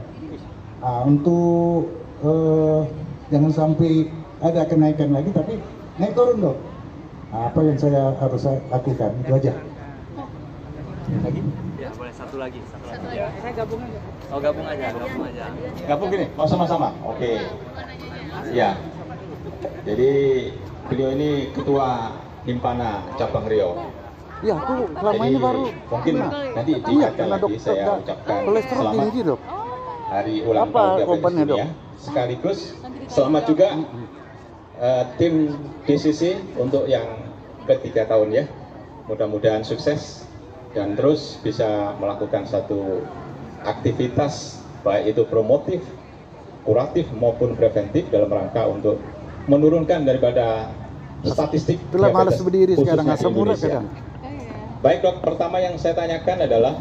Nah, untuk jangan sampai ada kenaikan lagi, tapi naik turun Dok. Nah, apa yang saya harus lakukan itu aja. Lagi? Ya boleh, satu lagi. Saya gabung aja. Oh gabung aja. Gabung gini, mau sama-sama. Oke. Ya. Jadi beliau ini ketua Himpana Cabang Riau. Iya, aku selama ini baru. Mungkin nanti diingatkan lagi saya ucapkan kolesterol selamat tinggi, Dok. hari ulang Apa tahun diabetes korbannya, Dok? dunia. Sekaligus selamat juga tim DCC untuk yang ketiga tahun ya. Mudah-mudahan sukses dan terus bisa melakukan satu aktivitas baik itu promotif, kuratif maupun preventif dalam rangka untuk menurunkan daripada statistik Itulah malas diabetes, berdiri sekarang, khususnya di asam urat Indonesia. kadang. Baik Dok, pertama yang saya tanyakan adalah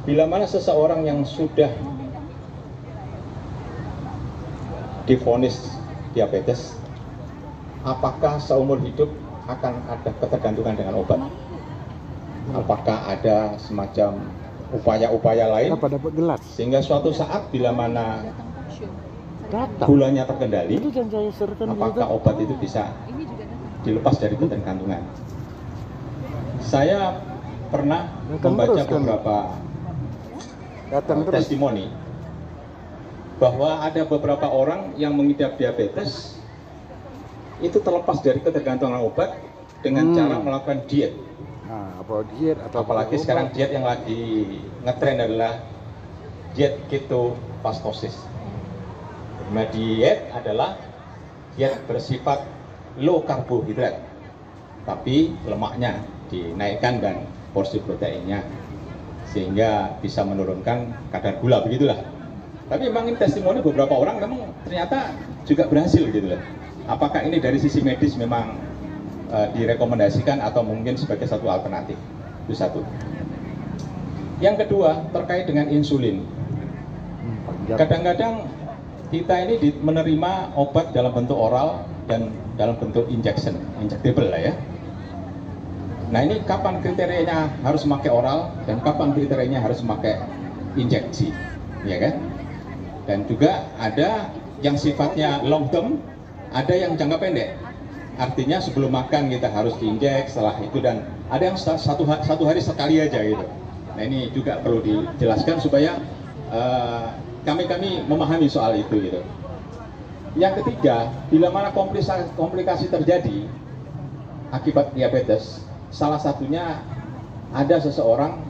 bila mana seseorang yang sudah divonis diabetes, apakah seumur hidup akan ada ketergantungan dengan obat? Apakah ada semacam upaya-upaya lain dapat gelas sehingga suatu saat bila mana gulanya terkendali, itu yang saya serahkan apakah obat itu bisa dilepas dari ketergantungan? Saya pernah membaca beberapa testimoni bahwa ada beberapa orang yang mengidap diabetes itu terlepas dari ketergantungan obat dengan cara melakukan diet. Nah, apa diet atau apalagi sekarang diet yang lagi ngetren adalah diet ketofastosis. Nah, diet adalah diet bersifat low karbohidrat, tapi lemaknya dinaikkan dan porsi proteinnya sehingga bisa menurunkan kadar gula, begitulah. Tapi memang ini testimoni beberapa orang memang ternyata juga berhasil gitu loh. Apakah ini dari sisi medis memang direkomendasikan atau mungkin sebagai satu alternatif? Itu satu. Yang kedua terkait dengan insulin. Kadang-kadang kita ini menerima obat dalam bentuk oral dan dalam bentuk injectable lah ya. Nah ini kapan kriterianya harus memakai oral dan kapan kriterianya harus memakai injeksi, ya kan? Dan juga ada yang sifatnya long term, ada yang jangka pendek. Artinya sebelum makan kita harus diinjek, setelah itu, dan ada yang satu hari sekali aja gitu. Nah ini juga perlu dijelaskan supaya kami memahami soal itu gitu. Yang ketiga, bila mana komplikasi terjadi akibat diabetes, salah satunya ada seseorang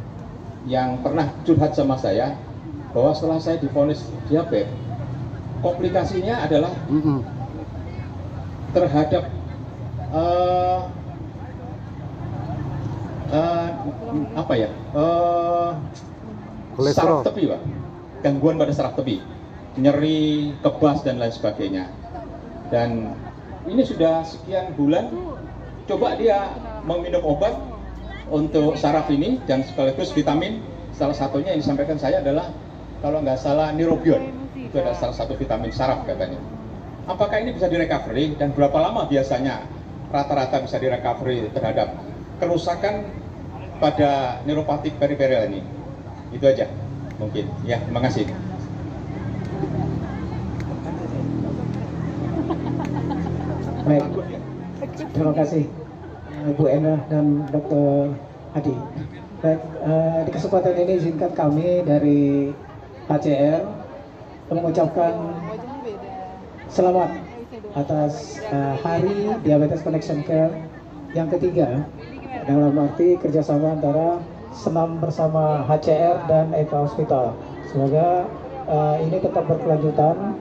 yang pernah curhat sama saya bahwa setelah saya divonis diabetes, komplikasinya adalah terhadap saraf tepi, Pak. Gangguan pada saraf tepi, nyeri, kebas dan lain sebagainya. Dan ini sudah sekian bulan coba dia meminum obat untuk saraf ini dan sekaligus vitamin. Salah satunya yang disampaikan saya adalah kalau nggak salah neurobion, itu adalah salah satu vitamin saraf katanya. Apakah ini bisa direcovery dan berapa lama biasanya rata-rata bisa direcovery terhadap kerusakan pada neuropatik peripheral ini? Itu aja mungkin ya, terima kasih. Baik, terima kasih Bu Ena dan Dr. Adi. Baik, di kesempatan ini izinkan kami dari HCR mengucapkan selamat atas Hari Diabetes Connection Care yang ketiga, dalam arti kerjasama antara Senam bersama HCR dan Eka Hospital. Semoga ini tetap berkelanjutan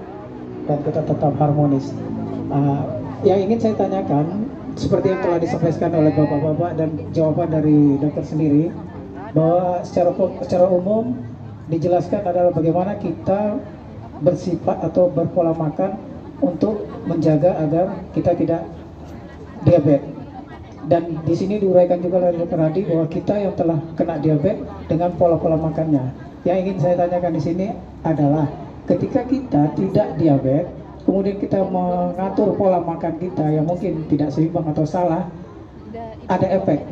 dan kita tetap harmonis. Yang ingin saya tanyakan, seperti yang telah disampaikan oleh Bapak-Bapak dan jawaban dari dokter sendiri, bahwa secara umum dijelaskan adalah bagaimana kita bersifat atau berpola makan untuk menjaga agar kita tidak diabetes. Dan di sini diuraikan juga oleh Dr. Adi bahwa kita yang telah kena diabetes dengan pola-pola makannya. Yang ingin saya tanyakan di sini adalah ketika kita tidak diabetes, kemudian kita mengatur pola makan kita yang mungkin tidak seimbang atau salah, ada efek.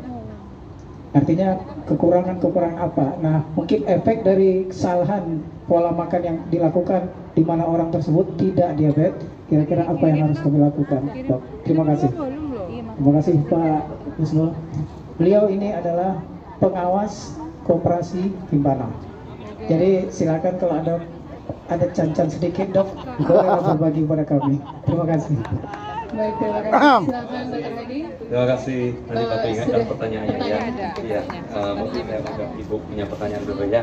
Artinya kekurangan-kekurangan apa? Nah, mungkin efek dari kesalahan pola makan yang dilakukan di mana orang tersebut tidak diabetes, kira-kira apa yang harus kami lakukan, Dok? Terima kasih. Terima kasih Pak Wisnu. Beliau ini adalah pengawas koperasi Himpana. Jadi silakan kalau ada cancan sedikit, Dok, boleh berbagi kepada kami. Terima kasih. Baik, terima kasih. Silakan Dr. Hadi. Terima kasih. Nanti Bapak ingatkan pertanyaannya ya. Iya. Mungkin saya anggap Ibu punya pertanyaan dulu ya.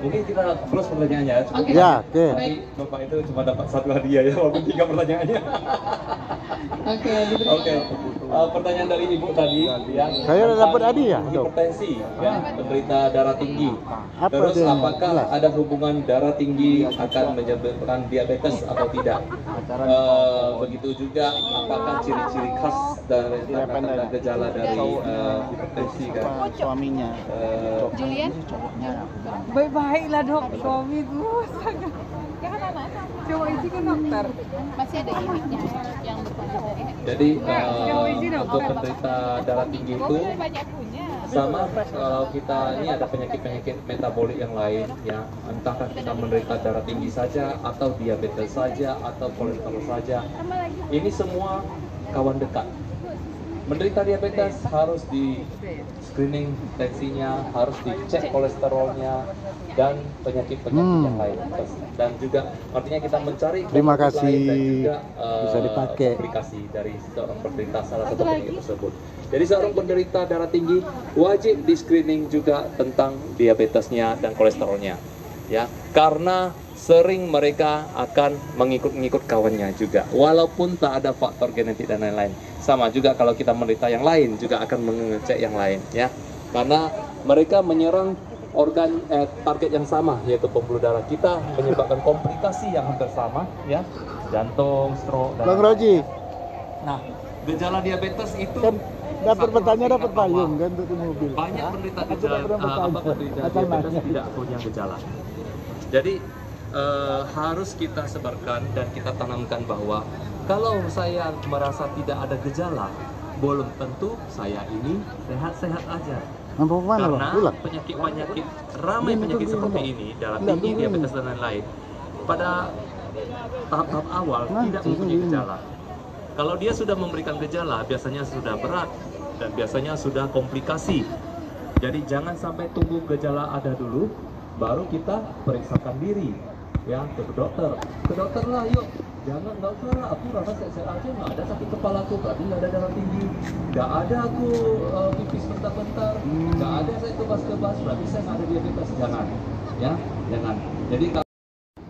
Mungkin kita close pertanyaannya. Cukup. Ya, oke. Nanti Bapak itu cuma dapat 1 hadiah ya, walaupun 3 pertanyaannya. Oke. Pertanyaan dari Ibu tadi ya. Saya udah dapat hadiah, Dok. Hipertensi ya, penderita darah tinggi. Apa Terus dia? apakah ada hubungan darah tinggi akan menyebabkan diabetes atau tidak? Begitu juga apakah ciri-ciri khas dari tanda gejala dari hipertensi kan? Suaminya. Julian? Baik-baiklah dok, suami itu ya kan anak cowok isi kan dokter. Masih ada gimmicknya yang berkelanjutan ini. Jadi untuk penderita darah tinggi itu sama kalau kita ini ada penyakit-penyakit metabolik yang lain ya, entahkah kita menderita darah tinggi saja atau diabetes saja atau kolesterol saja, ini semua kawan dekat. Menderita diabetes harus di screening tensinya, harus dicek kolesterolnya dan penyakit-penyakit yang lain. Dan juga artinya kita mencari Terima kasih. lain dan juga Bisa dipakai. komplikasi dari seorang penderita salah satu penyakit tersebut. Jadi seorang penderita darah tinggi wajib di screening juga tentang diabetesnya dan kolesterolnya, ya, karena sering mereka akan mengikut kawannya juga, walaupun tak ada faktor genetik dan lain-lain. Sama juga kalau kita menderita yang lain juga akan mengecek yang lain, ya, karena mereka menyerang organ target yang sama, yaitu pembuluh darah kita, menyebabkan komplikasi yang hampir sama, ya, jantung, stroke, dan Bang Roji. Nah, gejala diabetes itu dapat bertanya, dapat payung kan untuk di mobil. banyak penderita diabetes tidak punya gejala. Jadi harus kita sebarkan dan kita tanamkan bahwa kalau saya merasa tidak ada gejala, belum tentu saya ini sehat-sehat aja. Karena penyakit-penyakit ramai penyakit seperti ini, darah tinggi, diabetes dan lain-lain, pada tahap awal tidak mempunyai gejala. Kalau dia sudah memberikan gejala, biasanya sudah berat dan biasanya sudah komplikasi. Jadi jangan sampai tunggu gejala ada dulu, baru kita periksakan diri, ya, ke dokter. Ke dokter lah, yuk. Jangan, nggak usah lah, aku rasa sehat aja, nggak ada sakit kepala aku, berarti nggak ada darah tinggi, nggak ada aku pipis bentar-bentar, nggak ada saya kebas-kebas, berarti saya nggak ada diabetes. Jangan, ya, jangan. Jadi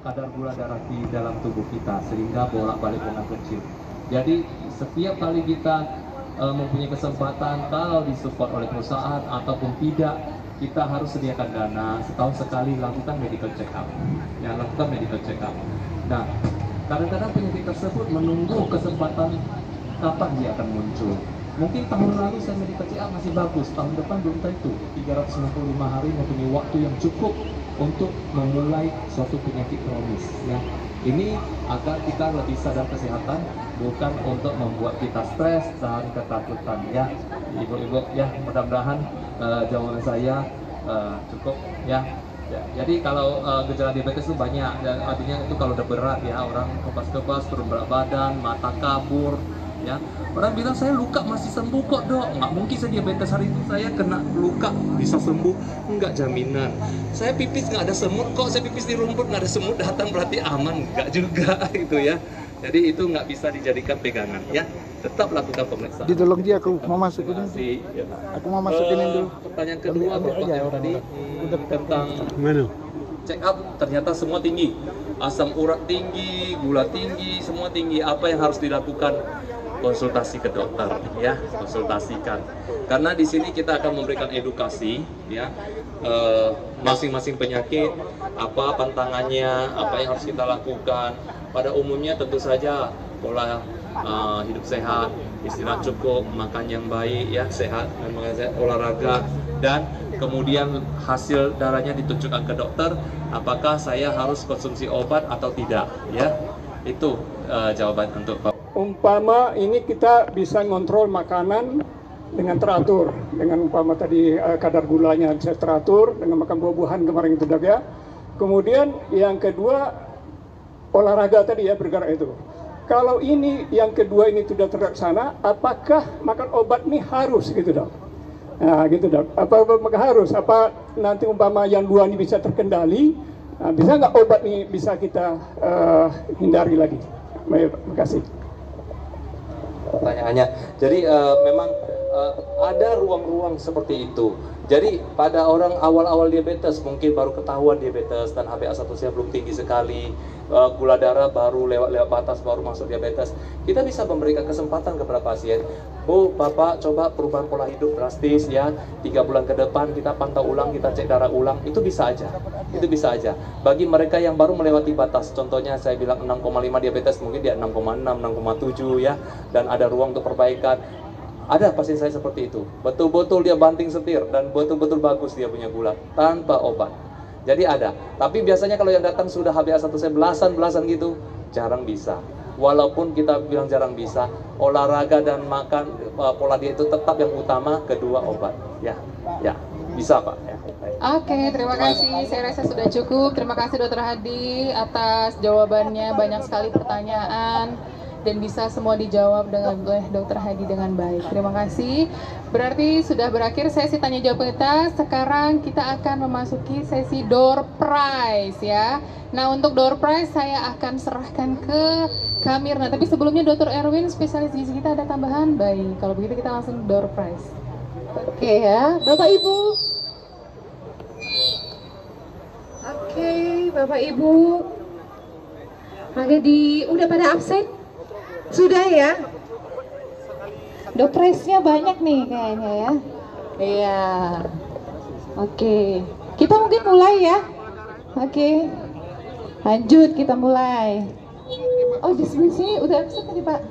kadar gula darah di dalam tubuh kita sehingga bolak-balik dengan kecil. Jadi setiap kali kita mempunyai kesempatan, kalau disupport oleh perusahaan ataupun tidak, kita harus sediakan dana setahun sekali lakukan medical check up, ya, lakukan medical check up. Nah, kadang-kadang penyakit tersebut menunggu kesempatan kapan dia akan muncul. Mungkin tahun lalu saya medical check up masih bagus, tahun depan belum tentu. 365 hari mempunyai waktu yang cukup untuk memulai suatu penyakit kronis, ya. Ini agar kita lebih sadar kesehatan, bukan untuk membuat kita stres dan ketakutan, ya. Ibu-ibu, ya, mudah-mudahan jawaban saya cukup, ya. Jadi kalau gejala diabetes itu banyak, dan artinya itu kalau udah berat, ya, orang kepas-kepas, turun berat badan, mata kabur, ya. Orang bilang saya luka masih sembuh kok dok, nggak mungkin saya diabetes hari itu saya kena luka bisa sembuh, nggak jaminan. Saya pipis nggak ada semut kok, saya pipis di rumput nggak ada semut datang berarti aman, nggak juga itu ya. Jadi itu nggak bisa dijadikan pegangan ya. Tetap lakukan pemeriksaan. Ditolong dia, aku mau masukin ini. Aku mau masukin ini dulu. Pertanyaan kedua Bapak yang tadi tentang check up, ternyata semua tinggi, asam urat tinggi, gula tinggi, semua tinggi. Apa yang harus dilakukan? Konsultasi ke dokter ya, konsultasikan. Karena di sini kita akan memberikan edukasi ya, masing-masing penyakit, apa pantangannya, apa yang harus kita lakukan. Pada umumnya tentu saja pola hidup sehat, istirahat cukup, makan yang baik ya, sehat, olahraga, dan kemudian hasil darahnya ditunjukkan ke dokter apakah saya harus konsumsi obat atau tidak ya. Itu jawaban untuk Pak. Umpama ini kita bisa ngontrol makanan dengan teratur, dengan umpama tadi kadar gulanya bisa teratur dengan makan buah-buahan kemarin itu dok ya. Kemudian yang kedua olahraga tadi ya, bergerak itu. Kalau ini yang kedua ini sudah terlaksana, apakah makan obat ini harus gitu dok? Nah gitu dok. Apa harus? Apa nanti umpama yang dua ini bisa terkendali? Nah, bisa nggak obat ini bisa kita hindari lagi? Baik, terima kasih. Pertanyaannya, jadi memang ada ruang-ruang seperti itu. Jadi pada orang awal-awal diabetes, mungkin baru ketahuan diabetes dan HbA1c belum tinggi sekali, gula darah baru lewat batas, baru masuk diabetes, kita bisa memberikan kesempatan kepada pasien. Bu, Bapak coba perubahan pola hidup drastis ya, 3 bulan ke depan kita pantau ulang, kita cek darah ulang, itu bisa aja. Itu bisa aja. Bagi mereka yang baru melewati batas, contohnya saya bilang 6,5 diabetes, mungkin dia 6,6, 6,7 ya, dan ada ruang untuk perbaikan. Ada pasien saya seperti itu, betul-betul dia banting setir dan betul-betul bagus dia punya gula tanpa obat. Jadi ada, tapi biasanya kalau yang datang sudah HbA1c belasan gitu, jarang bisa. Walaupun kita bilang jarang bisa, olahraga dan makan pola diet itu tetap yang utama, kedua obat. Ya, bisa Pak. Ya. Oke, terima kasih. Saya rasa sudah cukup. Terima kasih Dokter Hadi atas jawabannya, banyak sekali pertanyaan dan bisa semua dijawab oleh Dokter Hadi dengan baik. Terima kasih. Berarti sudah berakhir sesi tanya jawab kita. Sekarang kita akan memasuki sesi door prize ya. Nah, untuk door prize saya akan serahkan ke Kak Mirna. Tapi sebelumnya Dr. Erwin, spesialis gizi kita ada tambahan? Baik, kalau begitu kita langsung door prize. Oke ya, Bapak Ibu. Oke, Bapak Ibu. Udah pada absen? Sudah ya? Door prize-nya banyak nih kayaknya ya. Iya. Oke. Kita mungkin mulai ya. Oke. Lanjut, kita mulai. Oh, di sebelah sini udah absen tadi, Pak.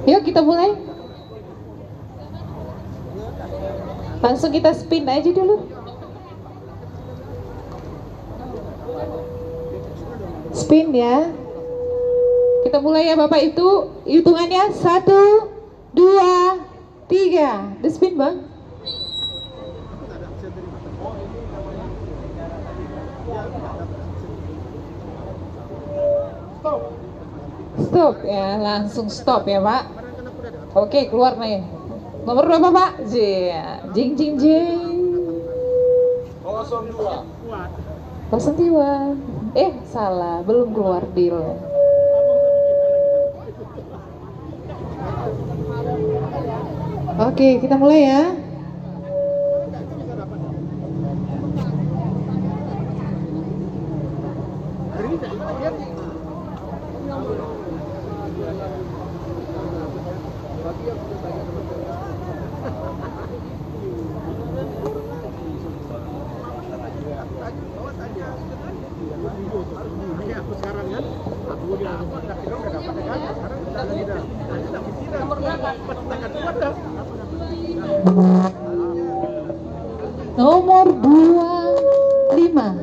Yuk kita mulai. Langsung kita spin aja dulu. Spin ya. Kita mulai ya Bapak, itu hitungannya 1, 2, 3. The spin Bang. Stop ya, langsung stop ya Pak. Oke, keluar nih. Nomor berapa Pak? Jing jing jing. 02. 02. Salah, belum keluar deal. Oke, kita mulai ya. Nomor 25.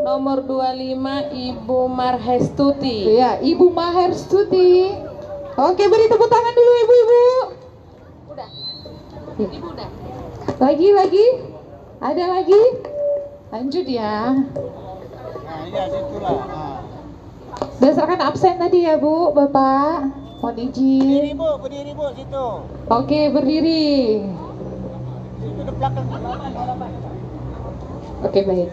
Nomor 25 Ibu Marhestuti. Ya, Ibu Marhestuti. Oke, beri tepuk tangan dulu ibu-ibu. Udah. Ibu udah. Lagi. Ada lagi? Lanjut ya. Nah, iya situlah. Berdasarkan absen tadi ya Bu, Bapak. Mohon izin. Berdiri Bu, situ. Oke, berdiri. Situ di belakang. Oke, baik.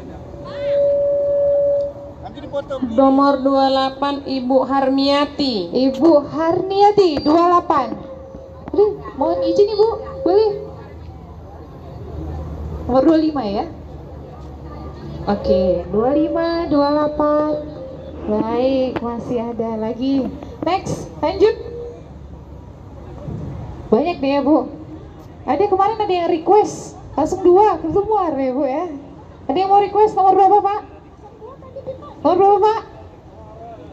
Nanti dipotong. Nomor 28 Ibu Harmiati. Ibu Harniati 28. Boleh, mohon izin Ibu, boleh. Nomor 25 ya. Oke, 25, 28. Baik, masih ada lagi. Next, lanjut. Banyak deh ya Bu. Ada kemarin ada yang request, langsung 2 semua ya Bu ya. Ada yang mau request nomor berapa Pak? Nomor berapa Pak?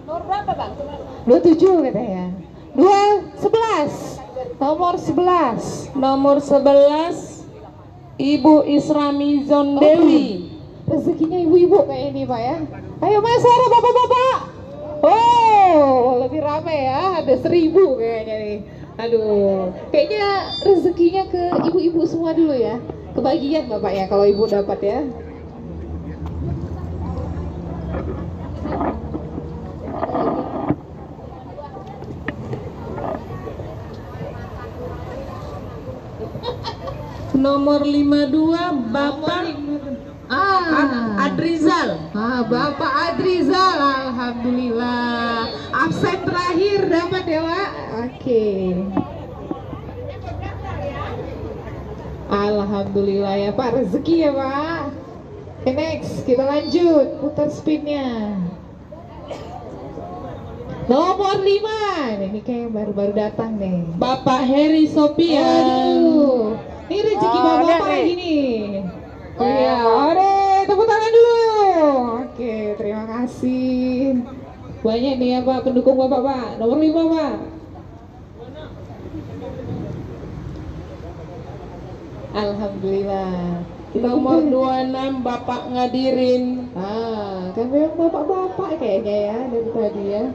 Nomor berapa Bang? 27 katanya. 11. Nomor 11. Nomor 11 Ibu Isrami Zondewi. Rezekinya ibu-ibu kayak ini Pak ya. Ayo Mas, suara bapak-bapak. Oh, lebih ramai ya. Ada 1000 kayaknya nih. Aduh, kayaknya rezekinya ke ibu-ibu semua dulu ya. Kebagian Bapak ya kalau ibu dapat ya. Nomor 52 Bapak Adrizal. Bapak Adrizal, alhamdulillah. Absen terakhir dapat ya Pak. Oke. Alhamdulillah ya Pak, rezeki ya Pak. Oke, next kita lanjut putar spinnya. Nomor 5. Ini kayak baru-baru datang nih. Bapak Heri Sopian. Aduh, ini rezeki bapak apa lagi nih? Oh iya, oke, tepuk tangan dulu. Oke, terima kasih. Banyak nih ya Pak pendukung Bapak Pak. Nomor 5 Pak. Alhamdulillah. Nomor 26 Bapak Ngadirin. Kan memang bapak-bapak kayaknya ya dari tadi ya.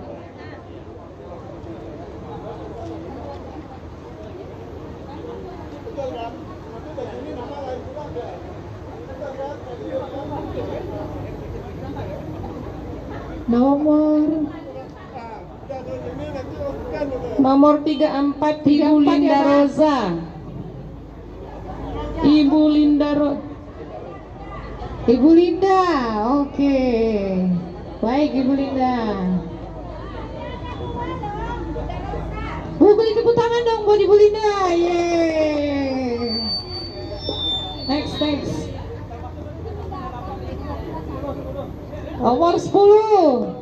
Nomor 34 Ibu Linda Roza. Ibu Linda, oke. Baik Ibu Linda. Bu, beri tepuk tangan dong buat Ibu Linda. Yeay. Next. Nomor 10.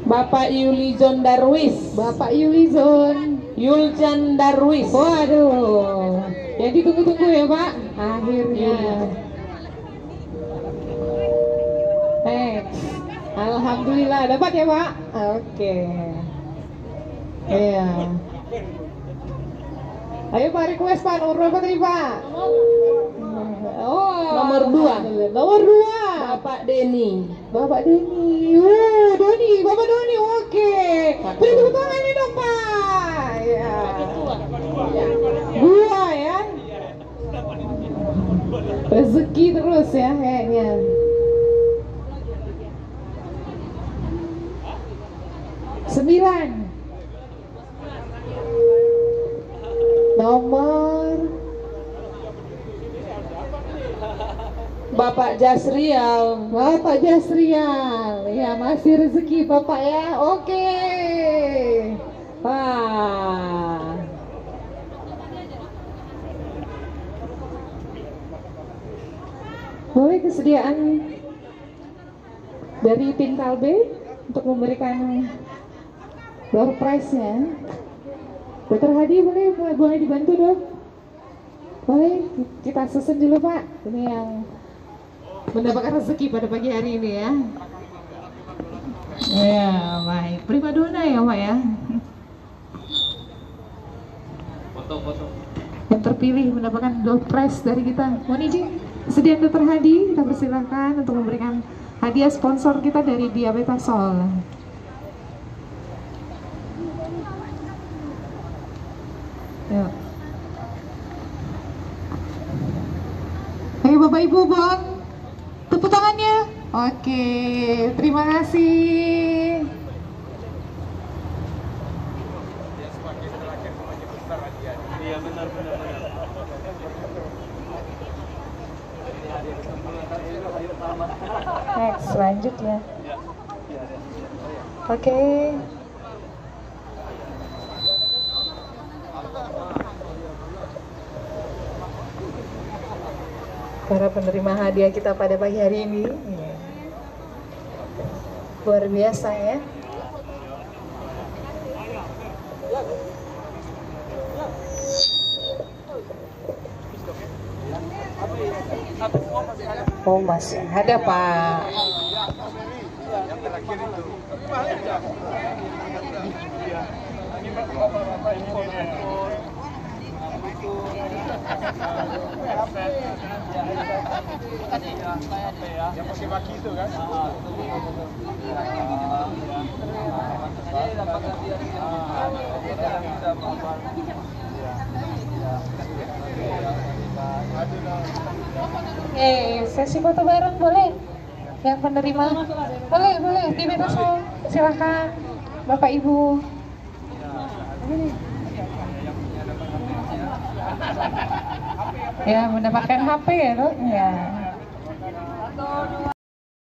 Bapak Yulizon Darwis. Bapak Yulizon Darwis. Waduh, yang ditunggu-tunggu ya Pak. Akhirnya. Next. Alhamdulillah dapat ya Pak. Oke. Iya. Ayo Pak, request Pak, nomor berapa tadi Pak? Nomor 2. Nomor 2. Bapak Deni. Bapak Doni. Bapak Doni, oke. Beri tepuk tangannya dong Pak. Ya. 2 ya. Rezeki terus ya kayaknya. Sembilan. Nomor Bapak Jasrial. Bapak Jasrial. Ya, masih rezeki Bapak ya. Oke. Wah. Boleh kesediaan dari tim Kalbe untuk memberikan door prize-nya. Dr. Hadi boleh dibantu dong. Boleh kita susun dulu Pak. Ini yang mendapatkan rezeki pada pagi hari ini ya. Ya baik, primadona ya Pak ya. Foto. Yang terpilih mendapatkan door prize dari kita. Mohon izin, kesediaan Dr. Hadi, kita persilahkan untuk memberikan hadiah sponsor kita dari Diabetasol. Yuk. Ayo Bapak Ibu, buat tepuk tangannya. Oke, terima kasih. Iya benar. Next, lanjut ya. Oke. Para penerima hadiah kita pada pagi hari ini, luar biasa ya. Oh masih ada Pak. Yang terakhir itu. Yang pakai baki itu kan? Sesi foto bareng boleh? Yang penerima boleh di Betasol, silakan Bapak Ibu. Ya mendapatkan HP ya, ya.